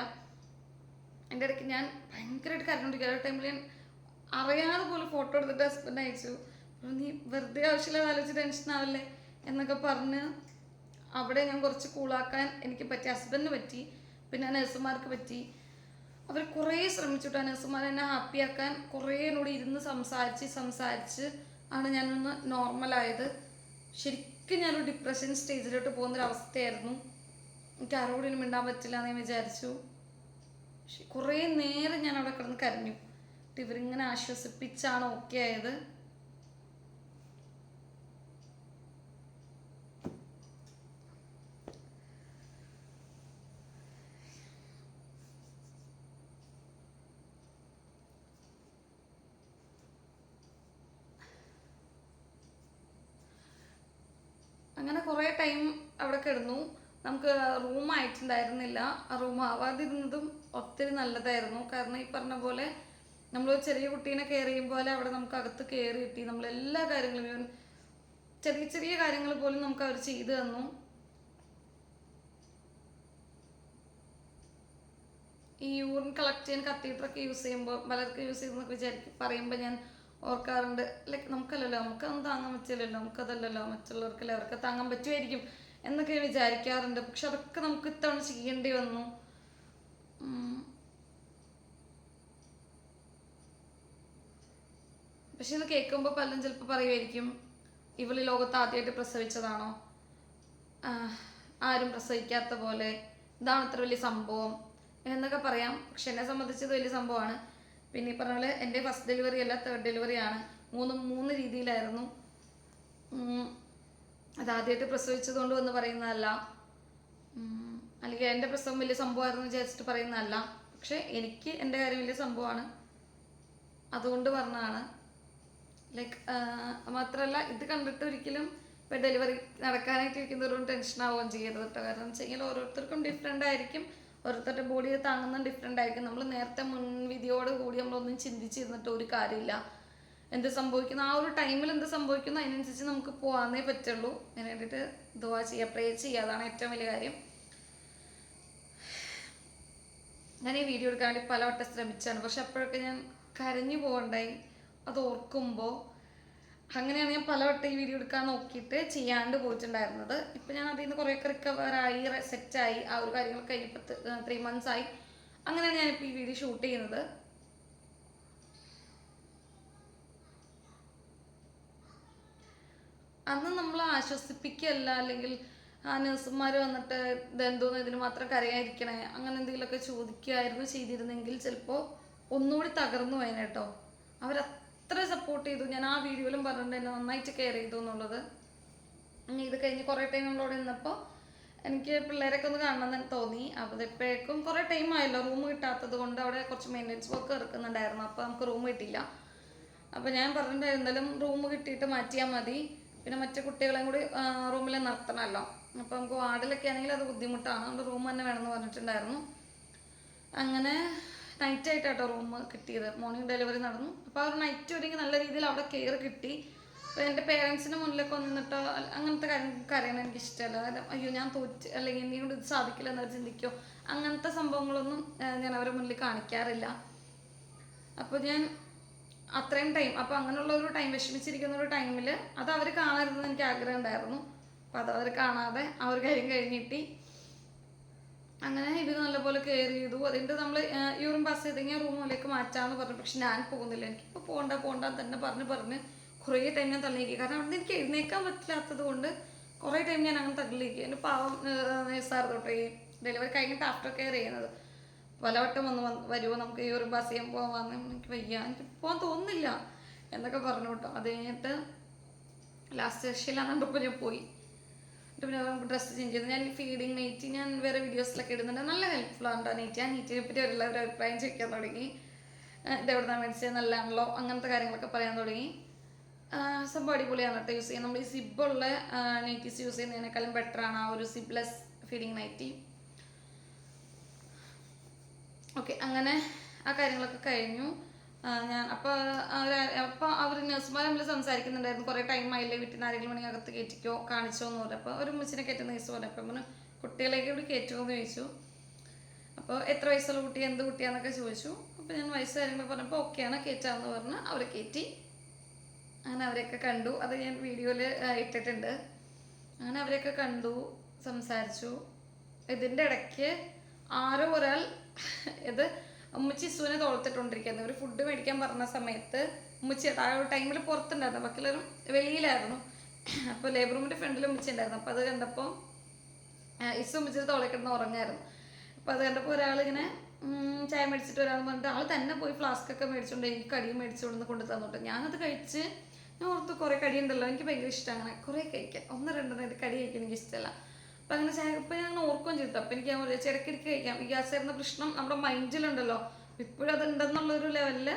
എൻ്റെ ഇടയ്ക്ക് ഞാൻ ഭയങ്കരമായിട്ട് കരഞ്ഞോണ്ടിരിക്കുക. ആ ടൈമിൽ ഞാൻ അറിയാതെ പോലും ഫോട്ടോ എടുത്തിട്ട് ഹസ്ബൻഡ് അയച്ചു. നീ വെറുതെ ആവശ്യമില്ലാതെ ആലോചിച്ച് ടെൻഷൻ ആവല്ലേ എന്നൊക്കെ പറഞ്ഞ് അവിടെ ഞാൻ കുറച്ച് കൂളാക്കാൻ എനിക്ക് പറ്റി, ഹസ്ബൻഡിന് പറ്റി, പിന്നെ നഴ്സുമാർക്ക് പറ്റി. അവർ കുറേ ശ്രമിച്ചിട്ട് ആ നഴ്സുമാർ എന്നെ ഹാപ്പിയാക്കാൻ കുറേ എന്നോട് ഇരുന്ന് സംസാരിച്ച് ആണ് ഞാനൊന്ന് നോർമലായത്. ശരിക്കും ഞാനൊരു ഡിപ്രഷൻ സ്റ്റേജിലോട്ട് പോകുന്നൊരവസ്ഥയായിരുന്നു. എനിക്ക് ആരോടും മിണ്ടാൻ പറ്റില്ല എന്ന് ഞാൻ വിചാരിച്ചു. കുറേ നേരം ഞാൻ അവിടെ കിടന്ന് കരഞ്ഞു. ഇവരിങ്ങനെ ആശ്വസിപ്പിച്ചാണ് ഓക്കെ ആയത്. അങ്ങനെ കുറേ ടൈം അവിടെ കിടന്നു. നമുക്ക് റൂം ആയിട്ടുണ്ടായിരുന്നില്ല. ആ റൂം ആവാതിരുന്നതും ഒത്തിരി നല്ലതായിരുന്നു. കാരണം ഈ പറഞ്ഞ പോലെ നമ്മൾ ചെറിയ കുട്ടീനെ കെയർ ചെയ്യും പോലെ അവിടെ നമുക്ക് അകത്ത് കെയർ കിട്ടി. നമ്മളെല്ലാ കാര്യങ്ങളും ചെറിയ ചെറിയ കാര്യങ്ങൾ പോലും നമുക്ക് അവർ ചെയ്തു തന്നു. ഈ യൂറിൻ കളക്ട് ചെയ്യാൻ കത്തീറ്ററൊക്കെ യൂസ് ചെയ്യുമ്പോൾ പലർക്ക് യൂസ് ചെയ്യുന്നൊക്കെ പറയുമ്പോൾ ഞാൻ ഓർക്കാറുണ്ട്, ലൈക്ക് നമുക്കല്ലല്ലോ, നമുക്കൊന്നും താങ്ങാൻ പറ്റില്ലല്ലോ, നമുക്കതല്ലല്ലോ, മറ്റുള്ളവർക്കല്ലേ അവർക്ക് താങ്ങാൻ പറ്റുമായിരിക്കും എന്നൊക്കെ വിചാരിക്കാറുണ്ട്. പക്ഷെ അതൊക്കെ നമുക്ക് ഇത്തവണ ചെയ്യേണ്ടി വന്നു. പക്ഷെ ഇത് കേൾക്കുമ്പോൾ പലരും ചിലപ്പോൾ പറയുമായിരിക്കും, ഇവള് ലോകത്ത് ആദ്യമായിട്ട് പ്രസവിച്ചതാണോ, ആരും പ്രസവിക്കാത്ത പോലെ, ഇതാണ് ഇത്ര വലിയ സംഭവം എന്നൊക്കെ പറയാം. പക്ഷെ എന്നെ സംബന്ധിച്ചത് വലിയ സംഭവമാണ്. പിന്നെ ഈ പറഞ്ഞ പോലെ എൻ്റെ ഫസ്റ്റ് ഡെലിവറി അല്ല, 3rd ഡെലിവറി ആണ്. മൂന്ന് രീതിയിലായിരുന്നു. അതാദ്യമായിട്ട് പ്രസവിച്ചത് കൊണ്ട് വന്ന് പറയുന്നതല്ല, അല്ലെങ്കിൽ എൻ്റെ പ്രസവം വലിയ സംഭവമായിരുന്നു വിചാരിച്ചിട്ട് പറയുന്നതല്ല. പക്ഷെ എനിക്ക് എൻ്റെ കാര്യം വലിയ സംഭവമാണ്, അതുകൊണ്ട് പറഞ്ഞതാണ്. ലൈക്ക് മാത്രമല്ല, ഇത് കണ്ടിട്ട് ഒരിക്കലും ഇപ്പം ഡെലിവറി നടക്കാനായിട്ട് ഇരിക്കുന്നവരും ടെൻഷൻ ആവുകയും ചെയ്യരുത് കേട്ടോ. കാരണം വെച്ച് കഴിഞ്ഞാൽ ഓരോരുത്തർക്കും ഡിഫറെൻ്റ് ആയിരിക്കും, ഓരോരുത്തരുടെ ബോഡിയെ താങ്ങുന്ന ഡിഫറെൻ്റ് ആയിരിക്കും. നമ്മൾ നേരത്തെ മുൻവിധിയോട് കൂടി നമ്മളൊന്നും ചിന്തിച്ചിരുന്നിട്ട് ഒരു കാര്യമില്ല. എന്ത് സംഭവിക്കുന്നു ആ ഒരു ടൈമിൽ എന്ത് സംഭവിക്കുന്നു അതിനനുസരിച്ച് നമുക്ക് പോകാനേ പറ്റുള്ളൂ. അതിന് വേണ്ടിയിട്ട് ദുആ ചെയ്യുക, പ്രേ ചെയ്യുക, അതാണ് ഏറ്റവും വലിയ കാര്യം. ഞാൻ ഈ വീഡിയോ എടുക്കാൻ വേണ്ടി പലവട്ടം ശ്രമിച്ചാണ്, പക്ഷെ അപ്പോഴൊക്കെ ഞാൻ കരഞ്ഞു പോകണ്ടായി അത് ഓർക്കുമ്പോൾ. അങ്ങനെയാണ് ഞാൻ പലവട്ടം ഈ വീഡിയോ എടുക്കാൻ നോക്കിയിട്ട് ചെയ്യാണ്ട് പോയിട്ടുണ്ടായിരുന്നത്. ഇപ്പം ഞാൻ അതിൽ നിന്ന് കുറേയൊക്കെ റിക്കവറായി, സെറ്റായി. ആ ഒരു കാര്യങ്ങൾ കഴിഞ്ഞപ്പോൾ 3 months ആയി. അങ്ങനെയാണ് ഞാനിപ്പോൾ ഈ വീഡിയോ ഷൂട്ട് ചെയ്യുന്നത്. അന്ന് നമ്മൾ ആശ്വസിപ്പിക്കുകയല്ല, അല്ലെങ്കിൽ ആ നഴ്സുമാർ വന്നിട്ട് ഇതെന്തോന്ന് ഇതിന് മാത്രം കരയായിരിക്കണേ അങ്ങനെ എന്തെങ്കിലുമൊക്കെ ചോദിക്കുകയായിരുന്നു ചെയ്തിരുന്നെങ്കിൽ ചിലപ്പോൾ ഒന്നുകൂടി തകർന്നു പോയേനെ കേട്ടോ. അവരത്ര സപ്പോർട്ട് ചെയ്തു. ഞാൻ ആ വീഡിയോയിലും പറഞ്ഞിട്ടുണ്ട് എന്നെ നന്നായിട്ട് കെയർ ചെയ്തു എന്നുള്ളത്. ഇത് കഴിഞ്ഞ് കുറേ ടൈം നമ്മളോട് നിന്നപ്പോൾ എനിക്ക് പിള്ളേരൊക്കെ ഒന്ന് കാണണമെന്ന് തോന്നി. അപ്പോൾ ഇപ്പോഴേക്കും കുറേ ടൈം ആയല്ലോ, റൂം കിട്ടാത്തത് കൊണ്ട് അവിടെ കുറച്ച് മെയിൻ്റെനൻസ് വർക്ക് ഇറക്കുന്നുണ്ടായിരുന്നു. അപ്പോൾ നമുക്ക് റൂം കിട്ടില്ല. അപ്പോൾ ഞാൻ പറഞ്ഞിട്ടുണ്ടായിരുന്നാലും റൂം കിട്ടിയിട്ട് മാറ്റിയാൽ മതി, പിന്നെ മറ്റു കുട്ടികളെയും കൂടി റൂമിൽ നിർത്തണമല്ലോ. അപ്പോൾ നമുക്ക് വാർഡിലൊക്കെ ആണെങ്കിൽ അത് ബുദ്ധിമുട്ടാണ്, അതുകൊണ്ട് റൂം തന്നെ വേണമെന്ന് പറഞ്ഞിട്ടുണ്ടായിരുന്നു. അങ്ങനെ നൈറ്റായിട്ടാട്ടോ റൂം കിട്ടിയത്. മോർണിംഗ് ഡെലിവറി നടന്നു. അപ്പോൾ ആ ഒരു നൈറ്റ് ഒരുങ്ങി നല്ല രീതിയിൽ അവിടെ കെയർ കിട്ടി. അപ്പോൾ എൻ്റെ പേരൻസിൻ്റെ മുന്നിലൊക്കെ വന്നിട്ടോ അങ്ങനത്തെ കാര്യങ്ങൾ എനിക്കിഷ്ടമല്ല. കാരണം അയ്യോ ഞാൻ തോറ്റ്, അല്ലെങ്കിൽ എന്നെ കൊണ്ട് ഇത് സാധിക്കില്ല എന്നവർ ചിന്തിക്കോ, അങ്ങനത്തെ സംഭവങ്ങളൊന്നും ഞാൻ അവരുടെ മുന്നിൽ കാണിക്കാറില്ല. അപ്പോൾ ഞാൻ അത്രയും ടൈം, അപ്പോൾ അങ്ങനെയുള്ള ഒരു ടൈം, വിഷമിച്ചിരിക്കുന്ന ഒരു ടൈമിൽ അത് അവർ കാണരുതെന്ന് എനിക്ക് ആഗ്രഹം ഉണ്ടായിരുന്നു. അപ്പോൾ അതവർ കാണാതെ ആ ഒരു കാര്യം കഴിഞ്ഞിട്ടി. അങ്ങനെ ഇവർ നല്ലപോലെ കെയർ ചെയ്തു. അതിൻ്റെ നമ്മൾ യൂറിൻ പാസ് ചെയ്തെങ്കിൽ റൂമിലേക്ക് മാറ്റാമെന്ന് പറഞ്ഞു. പക്ഷെ ഞാൻ പോകുന്നില്ല, എനിക്കിപ്പോൾ പോകണ്ട തന്നെ പറഞ്ഞ് കുറേ ടൈം ഞാൻ തള്ളിയിരിക്കും. കാരണം അവിടെ നിന്ന് എനിക്ക് എഴുന്നേക്കാൻ പറ്റില്ലാത്തത് കൊണ്ട് കുറേ ടൈം ഞാൻ അങ്ങനെ തള്ളിയിരിക്കും. എൻ്റെ പാവം നേഴ്സായിരുന്നു തൊട്ട് ഈ ഡെലിവറി കഴിഞ്ഞിട്ട് ആഫ്റ്റർ കെയർ ചെയ്യുന്നത്. പലവട്ടം വരുമോ നമുക്ക് യൂറിൻ പാസ് ചെയ്യാൻ പോകാമെന്ന്, എനിക്ക് വയ്യ, എനിക്ക് പോകാൻ തോന്നുന്നില്ല എന്നൊക്കെ പറഞ്ഞു കേട്ടോ. അത് കഴിഞ്ഞിട്ട് ലാസ്റ്റ് രക്ഷയില്ലാന്ന് കണ്ടപ്പോൾ ഞാൻ പോയി. പിന്നെ നമുക്ക് ഡ്രസ്സ് ചേഞ്ച് ചെയ്തു. ഞാൻ ഫീഡിങ് നൈറ്റ് ഞാൻ വേറെ വീഡിയോസിലൊക്കെ ഇടുന്നുണ്ട്, നല്ല ഹെൽപ്ഫുൾ ആണ് നൈറ്റ്. ഞാൻ നീറ്റിനെ പറ്റി ഒരു അഭിപ്രായം ചോദിക്കാൻ തുടങ്ങി. ഇതെവിടുന്നാണ് മേടിച്ചത്, നല്ലതാണല്ലോ, അങ്ങനത്തെ കാര്യങ്ങളൊക്കെ പറയാൻ തുടങ്ങി. സംഭവം അടിപൊളിയാണ് കേട്ടോ യൂസ് ചെയ്യാൻ. നമ്മൾ ഈ സിബുള്ള നൈറ്റീസ് യൂസ് ചെയ്യുന്നതിനേക്കാളും ബെറ്ററാണ് ആ ഒരു സിബ്ലെസ് ഫീഡിങ് നൈറ്റി. ഓക്കെ, അങ്ങനെ ആ കാര്യങ്ങളൊക്കെ കഴിഞ്ഞു. ഞാൻ അപ്പോൾ അവർ നഴ്സുമാർ തമ്മിൽ സംസാരിക്കുന്നുണ്ടായിരുന്നു. കുറേ ടൈം ആയില്ലേ, വീട്ടിൽ നിന്ന് ആരെങ്കിലും വേണമെങ്കിൽ അകത്ത് കയറ്റിക്കോ കാണിച്ചോ എന്ന് പറഞ്ഞു. അപ്പോൾ ഒരു ഉമ്മച്ചിനെ കയറ്റുന്ന നഴ്സ് പറഞ്ഞു. അപ്പം പറഞ്ഞു കുട്ടികളേക്ക് കൂടി കയറ്റുമോ എന്ന് ചോദിച്ചു. അപ്പോൾ എത്ര വയസ്സുള്ള കുട്ടി, എന്ത് കുട്ടിയാണെന്നൊക്കെ ചോദിച്ചു. അപ്പോൾ ഞാൻ വയസ്സ് കാര്യങ്ങൾ പറഞ്ഞപ്പോൾ ഓക്കെയാണ് കയറ്റാമെന്ന് പറഞ്ഞ് അവരെ കയറ്റി. അങ്ങനെ അവരെയൊക്കെ കണ്ടു. അത് ഞാൻ വീഡിയോയിൽ ഇട്ടിട്ടുണ്ട്. അങ്ങനെ അവരെയൊക്കെ കണ്ടു, സംസാരിച്ചു. ഇതിൻ്റെ ഇടയ്ക്ക് ആരോ ഒരാൾ ഇത് ഉമ്മച്ചി ഇസുവിനെ തോളത്തിട്ടുകൊണ്ടിരിക്കുന്നത്. ഇവർ ഫുഡ് മേടിക്കാൻ പറഞ്ഞ സമയത്ത് ഉമ്മച്ചി ആ ഒരു ടൈമിൽ പുറത്തുണ്ടായിരുന്നു, ബാക്കിയുള്ളവരും വെളിയിലായിരുന്നു. അപ്പോൾ ലേബർ റൂമിൻ്റെ ഫ്രണ്ടിൽ ഉമ്മച്ചി ഉണ്ടായിരുന്നു. അപ്പോൾ അത് കണ്ടപ്പോൾ ഇസു ഉമ്മച്ചിയുടെ തോളെ കിടന്ന് ഉറങ്ങായിരുന്നു. അപ്പോൾ അത് കണ്ടപ്പോൾ ഒരാളിങ്ങനെ ചായ മേടിച്ചിട്ട് ഒരാൾ പറഞ്ഞിട്ട് ആൾ തന്നെ പോയി ഫ്ലാസ്ക് ഒക്കെ മേടിച്ചുകൊണ്ട് എനിക്ക് കടിയും മേടിച്ചുകൊണ്ട് കൊണ്ട് തന്നിട്ട് ഞാനത് കഴിച്ച് ഞാൻ ഓർത്ത് കുറേ കടി ഉണ്ടല്ലോ, എനിക്ക് ഭയങ്കര ഇഷ്ടമാണ് അങ്ങനെ കുറേ കഴിക്കാൻ. 1-2 ഇത് കടി കഴിക്കാൻ എനിക്ക് ഇഷ്ടമല്ല. അപ്പം അങ്ങനെ ചായ ഇപ്പം ഞാൻ ഓർക്കുകയും ചെയ്തു. അപ്പം എനിക്ക് ഞാൻ വിചാരിച്ചു ഇടയ്ക്കിടയ്ക്ക് കഴിക്കാം. ഈ ഗ്യാസ് വരുന്ന പ്രശ്നം നമ്മുടെ മൈൻഡിലുണ്ടല്ലോ, ഇപ്പോഴും അത് ഉണ്ടെന്നുള്ളൊരു ലെവലിൽ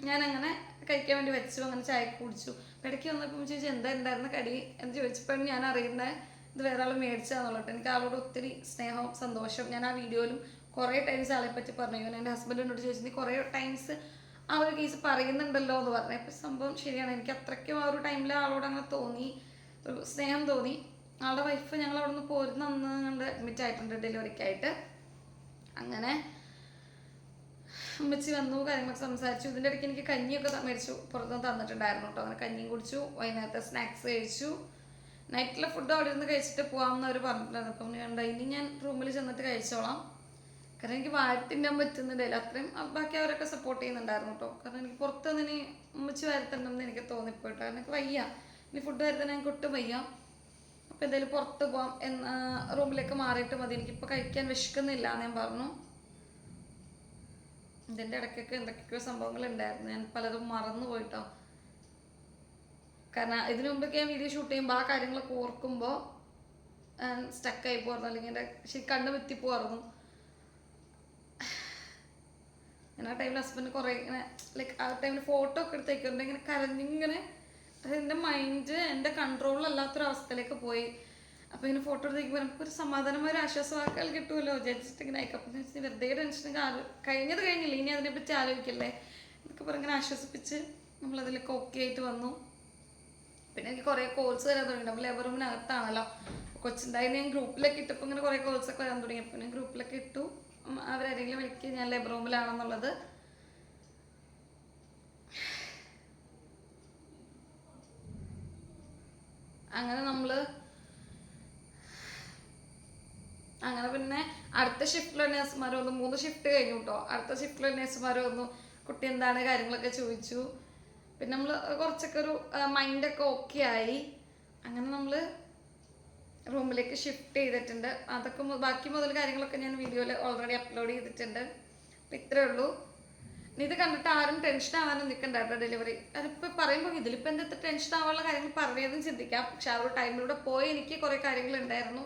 ഞാനങ്ങനെ കഴിക്കാൻ വേണ്ടി വെച്ചു. അങ്ങനെ ചായ കുടിച്ചു. അപ്പം ഇടയ്ക്ക് വന്നപ്പോൾ ചോദിച്ചു എന്താ ഉണ്ടായിരുന്ന കടി എന്ന് ചോദിച്ചപ്പോഴും ഞാൻ അറിയുന്നത് ഇത് വേറെ ആൾ മേടിച്ചാന്നുള്ളത്. എനിക്ക് ആളോട് ഒത്തിരി സ്നേഹവും സന്തോഷം. ഞാൻ ആ വീഡിയോയിലും കുറേ ടൈംസ് ആളെ പറ്റി പറഞ്ഞു. ഇവൻ എൻ്റെ ഹസ്ബൻഡിനോട് ചോദിച്ചു കുറേ ടൈംസ് ആ ഒരു കേസ് പറയുന്നുണ്ടല്ലോ എന്ന് പറഞ്ഞു. അപ്പം സംഭവം ശരിയാണ്. എനിക്ക് അത്രയ്ക്കും ആ ഒരു ടൈമിൽ ആളോട് അങ്ങനെ തോന്നി, ഒരു സ്നേഹം തോന്നി. ആളുടെ വൈഫ് ഞങ്ങൾ അവിടെ നിന്ന് പോരുന്ന അന്ന് കണ്ട് അഡ്മിറ്റ് ആയിട്ടുണ്ട് ഡെലിവറിക്കായിട്ട്. അങ്ങനെ ഉമ്മച്ചി വന്നു, കാര്യങ്ങളൊക്കെ സംസാരിച്ചു. ഇതിൻ്റെ ഇടയ്ക്ക് എനിക്ക് കഞ്ഞിയൊക്കെ മേടിച്ചു പുറത്തുനിന്ന് തന്നിട്ടുണ്ടായിരുന്നു കേട്ടോ. അങ്ങനെ കഞ്ഞിയും കുടിച്ചു, വൈകുന്നേരത്തെ സ്നാക്സ് കഴിച്ചു. നൈറ്റിലെ ഫുഡ് അവിടെ നിന്ന് കഴിച്ചിട്ട് പോകാമെന്ന് അവർ പറഞ്ഞിട്ടുണ്ടായിരുന്നു. അപ്പം കണ്ട ഇനി ഞാൻ റൂമിൽ ചെന്നിട്ട് കഴിച്ചോളാം, കാരണം എനിക്ക് വാരി തിന്നാൻ പറ്റുന്നുണ്ടല്ലോ. അത്രയും ബാക്കി അവരൊക്കെ സപ്പോർട്ട് ചെയ്യുന്നുണ്ടായിരുന്നു കേട്ടോ. കാരണം എനിക്ക് പുറത്ത് നിന്ന് ഇനി ഉമ്മച്ചി വരുത്തണ്ടെന്ന് എനിക്ക് തോന്നിപ്പോയിട്ടോ. കാരണം എനിക്ക് വയ്യ, ഇനി ഫുഡ് വരുത്താൻ എനിക്ക് ഒട്ടും വയ്യ. അപ്പോൾ എന്തായാലും പുറത്ത് പോകാം, റൂമിലേക്ക് മാറിയിട്ട് മതി, എനിക്കിപ്പോൾ കഴിക്കാൻ വിശക്കുന്നില്ല ഞാൻ പറഞ്ഞു. ഇതിൻ്റെ ഇടയ്ക്കൊക്കെ എന്തൊക്കെയോ സംഭവങ്ങളുണ്ടായിരുന്നു, ഞാൻ പലതും മറന്നു പോയിട്ടോ. കാരണം ഇതിനു മുമ്പൊക്കെ ഞാൻ വീഡിയോ ഷൂട്ട് ചെയ്യുമ്പോൾ ആ കാര്യങ്ങളൊക്കെ ഓർക്കുമ്പോൾ സ്റ്റക്കായി പോയിരുന്നു, അല്ലെങ്കിൽ എൻ്റെ കണ്ണ് വെത്തിപ്പോയിരുന്നു. ഞാൻ ആ ടൈമിൽ ഹസ്ബൻഡ് കുറേ ഇങ്ങനെ ലൈക്ക് ആ ടൈമിൽ ഫോട്ടോ ഒക്കെ എടുത്ത് വയ്ക്കുന്നുണ്ട്, ഇങ്ങനെ കരഞ്ഞിങ്ങനെ എൻ്റെ മൈൻഡ് എൻ്റെ കൺട്രോളിലല്ലാത്തൊരവസ്ഥയിലേക്ക് പോയി. അപ്പോൾ ഇങ്ങനെ ഫോട്ടോ എടുത്ത് വയ്ക്കുമ്പോൾ നമുക്കൊരു സമാധാനമായ ഒരു ആശ്വാസവാക്കുകൾ കിട്ടുമല്ലോ വിചാരിച്ചിട്ട് ഇങ്ങനെ അയക്കും. അപ്പം വെറുതെ ടെൻഷൻ കഴിഞ്ഞത് കഴിഞ്ഞില്ല, ഇനി അതിനെപ്പറ്റി ആലോചിക്കല്ലേ എന്നൊക്കെ പറഞ്ഞ് ഇങ്ങനെ ആശ്വസിപ്പിച്ച് നമ്മളതിലൊക്കെ ഓക്കെ ആയിട്ട് വന്നു. പിന്നെ എനിക്ക് കുറേ കോൾസ് വരാൻ തുടങ്ങി. നമ്മൾ ലേബർ റൂമിനകത്താണല്ലോ, കൊച്ചുണ്ടായി ഞാൻ ഗ്രൂപ്പിലൊക്കെ ഇട്ടപ്പോൾ ഇങ്ങനെ കുറേ കോൾസൊക്കെ വരാൻ തുടങ്ങി. അപ്പോൾ ഞാൻ ഗ്രൂപ്പിലൊക്കെ ഇട്ടു അവരാരെങ്കിലും വിളിക്കുക ഞാൻ ലേബർ റൂമിലാണെന്നുള്ളത്. അങ്ങനെ പിന്നെ അടുത്ത ഷിഫ്റ്റിലെ നേഴ്സുമാർ വന്നു. 3 ഷിഫ്റ്റ് കഴിഞ്ഞു കേട്ടോ. അടുത്ത ഷിഫ്റ്റിലെ നേഴ്സുമാർ വന്നു, കുട്ടി എന്താണ് കാര്യങ്ങളൊക്കെ ചോദിച്ചു. പിന്നെ നമ്മൾ കുറച്ചൊക്കെ ഒരു മൈൻഡൊക്കെ ഓക്കെ ആയി. അങ്ങനെ നമ്മൾ റൂമിലേക്ക് ഷിഫ്റ്റ് ചെയ്തിട്ടുണ്ട്. അതൊക്കെ ബാക്കി മുതൽ കാര്യങ്ങളൊക്കെ ഞാൻ വീഡിയോയിൽ ഓൾറെഡി അപ്ലോഡ് ചെയ്തിട്ടുണ്ട്. അപ്പം ഇത്രയേ ഉള്ളൂ. ഇത് കണ്ടിട്ട് ആരും ടെൻഷൻ ആവാനും നിൽക്കണ്ടായിരുന്നു ഡെലിവറി. അതിപ്പോൾ പറയുമ്പോൾ ഇതിലിപ്പോൾ എന്താ ടെൻഷൻ ആവാനുള്ള കാര്യങ്ങൾ പറഞ്ഞതും ചിന്തിക്കാം. പക്ഷെ ആ ഒരു ടൈമിലൂടെ പോയി എനിക്ക് കുറേ കാര്യങ്ങളുണ്ടായിരുന്നു,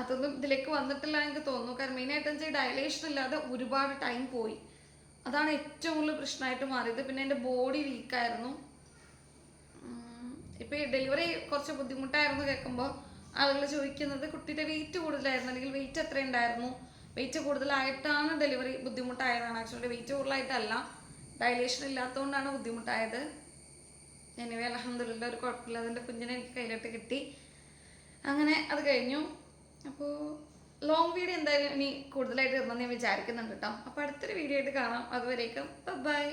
അതൊന്നും ഇതിലേക്ക് വന്നിട്ടില്ല എനിക്ക് തോന്നുന്നു. കാരണം മെയിനായിട്ട് വെച്ചാൽ ഡയലേഷൻ ഇല്ലാതെ ഒരുപാട് ടൈം പോയി, അതാണ് ഏറ്റവും കൂടുതൽ പ്രശ്നമായിട്ട് മാറിയത്. പിന്നെ എൻ്റെ ബോഡി വീക്കായിരുന്നു. ഇപ്പോൾ ഈ ഡെലിവറി കുറച്ച് ബുദ്ധിമുട്ടായിരുന്നു കേൾക്കുമ്പോൾ ആളുകൾ ചോദിക്കുന്നത് കുട്ടിയുടെ വെയിറ്റ് കൂടുതലായിരുന്നു, അല്ലെങ്കിൽ വെയിറ്റ് എത്ര ഉണ്ടായിരുന്നു. വെയിറ്റ് കൂടുതലായിട്ടാണ് ഡെലിവറി ബുദ്ധിമുട്ടായതാണ്. ആക്ച്വലി വെയിറ്റ് കൂടുതലായിട്ടല്ല, ഡയലേഷൻ ഇല്ലാത്തതുകൊണ്ടാണ് ബുദ്ധിമുട്ടായത്. എനിവേ അൽഹംദുലില്ലാ ഒരു കുഴപ്പമില്ല, അതിൻ്റെ കുഞ്ഞിനെ എനിക്ക് കയ്യിലോട്ട് കിട്ടി. അങ്ങനെ അത് കഴിഞ്ഞു. അപ്പോൾ ലോങ് വീഡിയോ എന്തായാലും ഇനി കൂടുതലായിട്ട് ഇടണമെന്ന് ഞാൻ വിചാരിക്കുന്നുണ്ട് കേട്ടോ. അപ്പോൾ അടുത്തൊരു വീഡിയോ ആയിട്ട് കാണാം. അതുവരേക്കും ബൈ.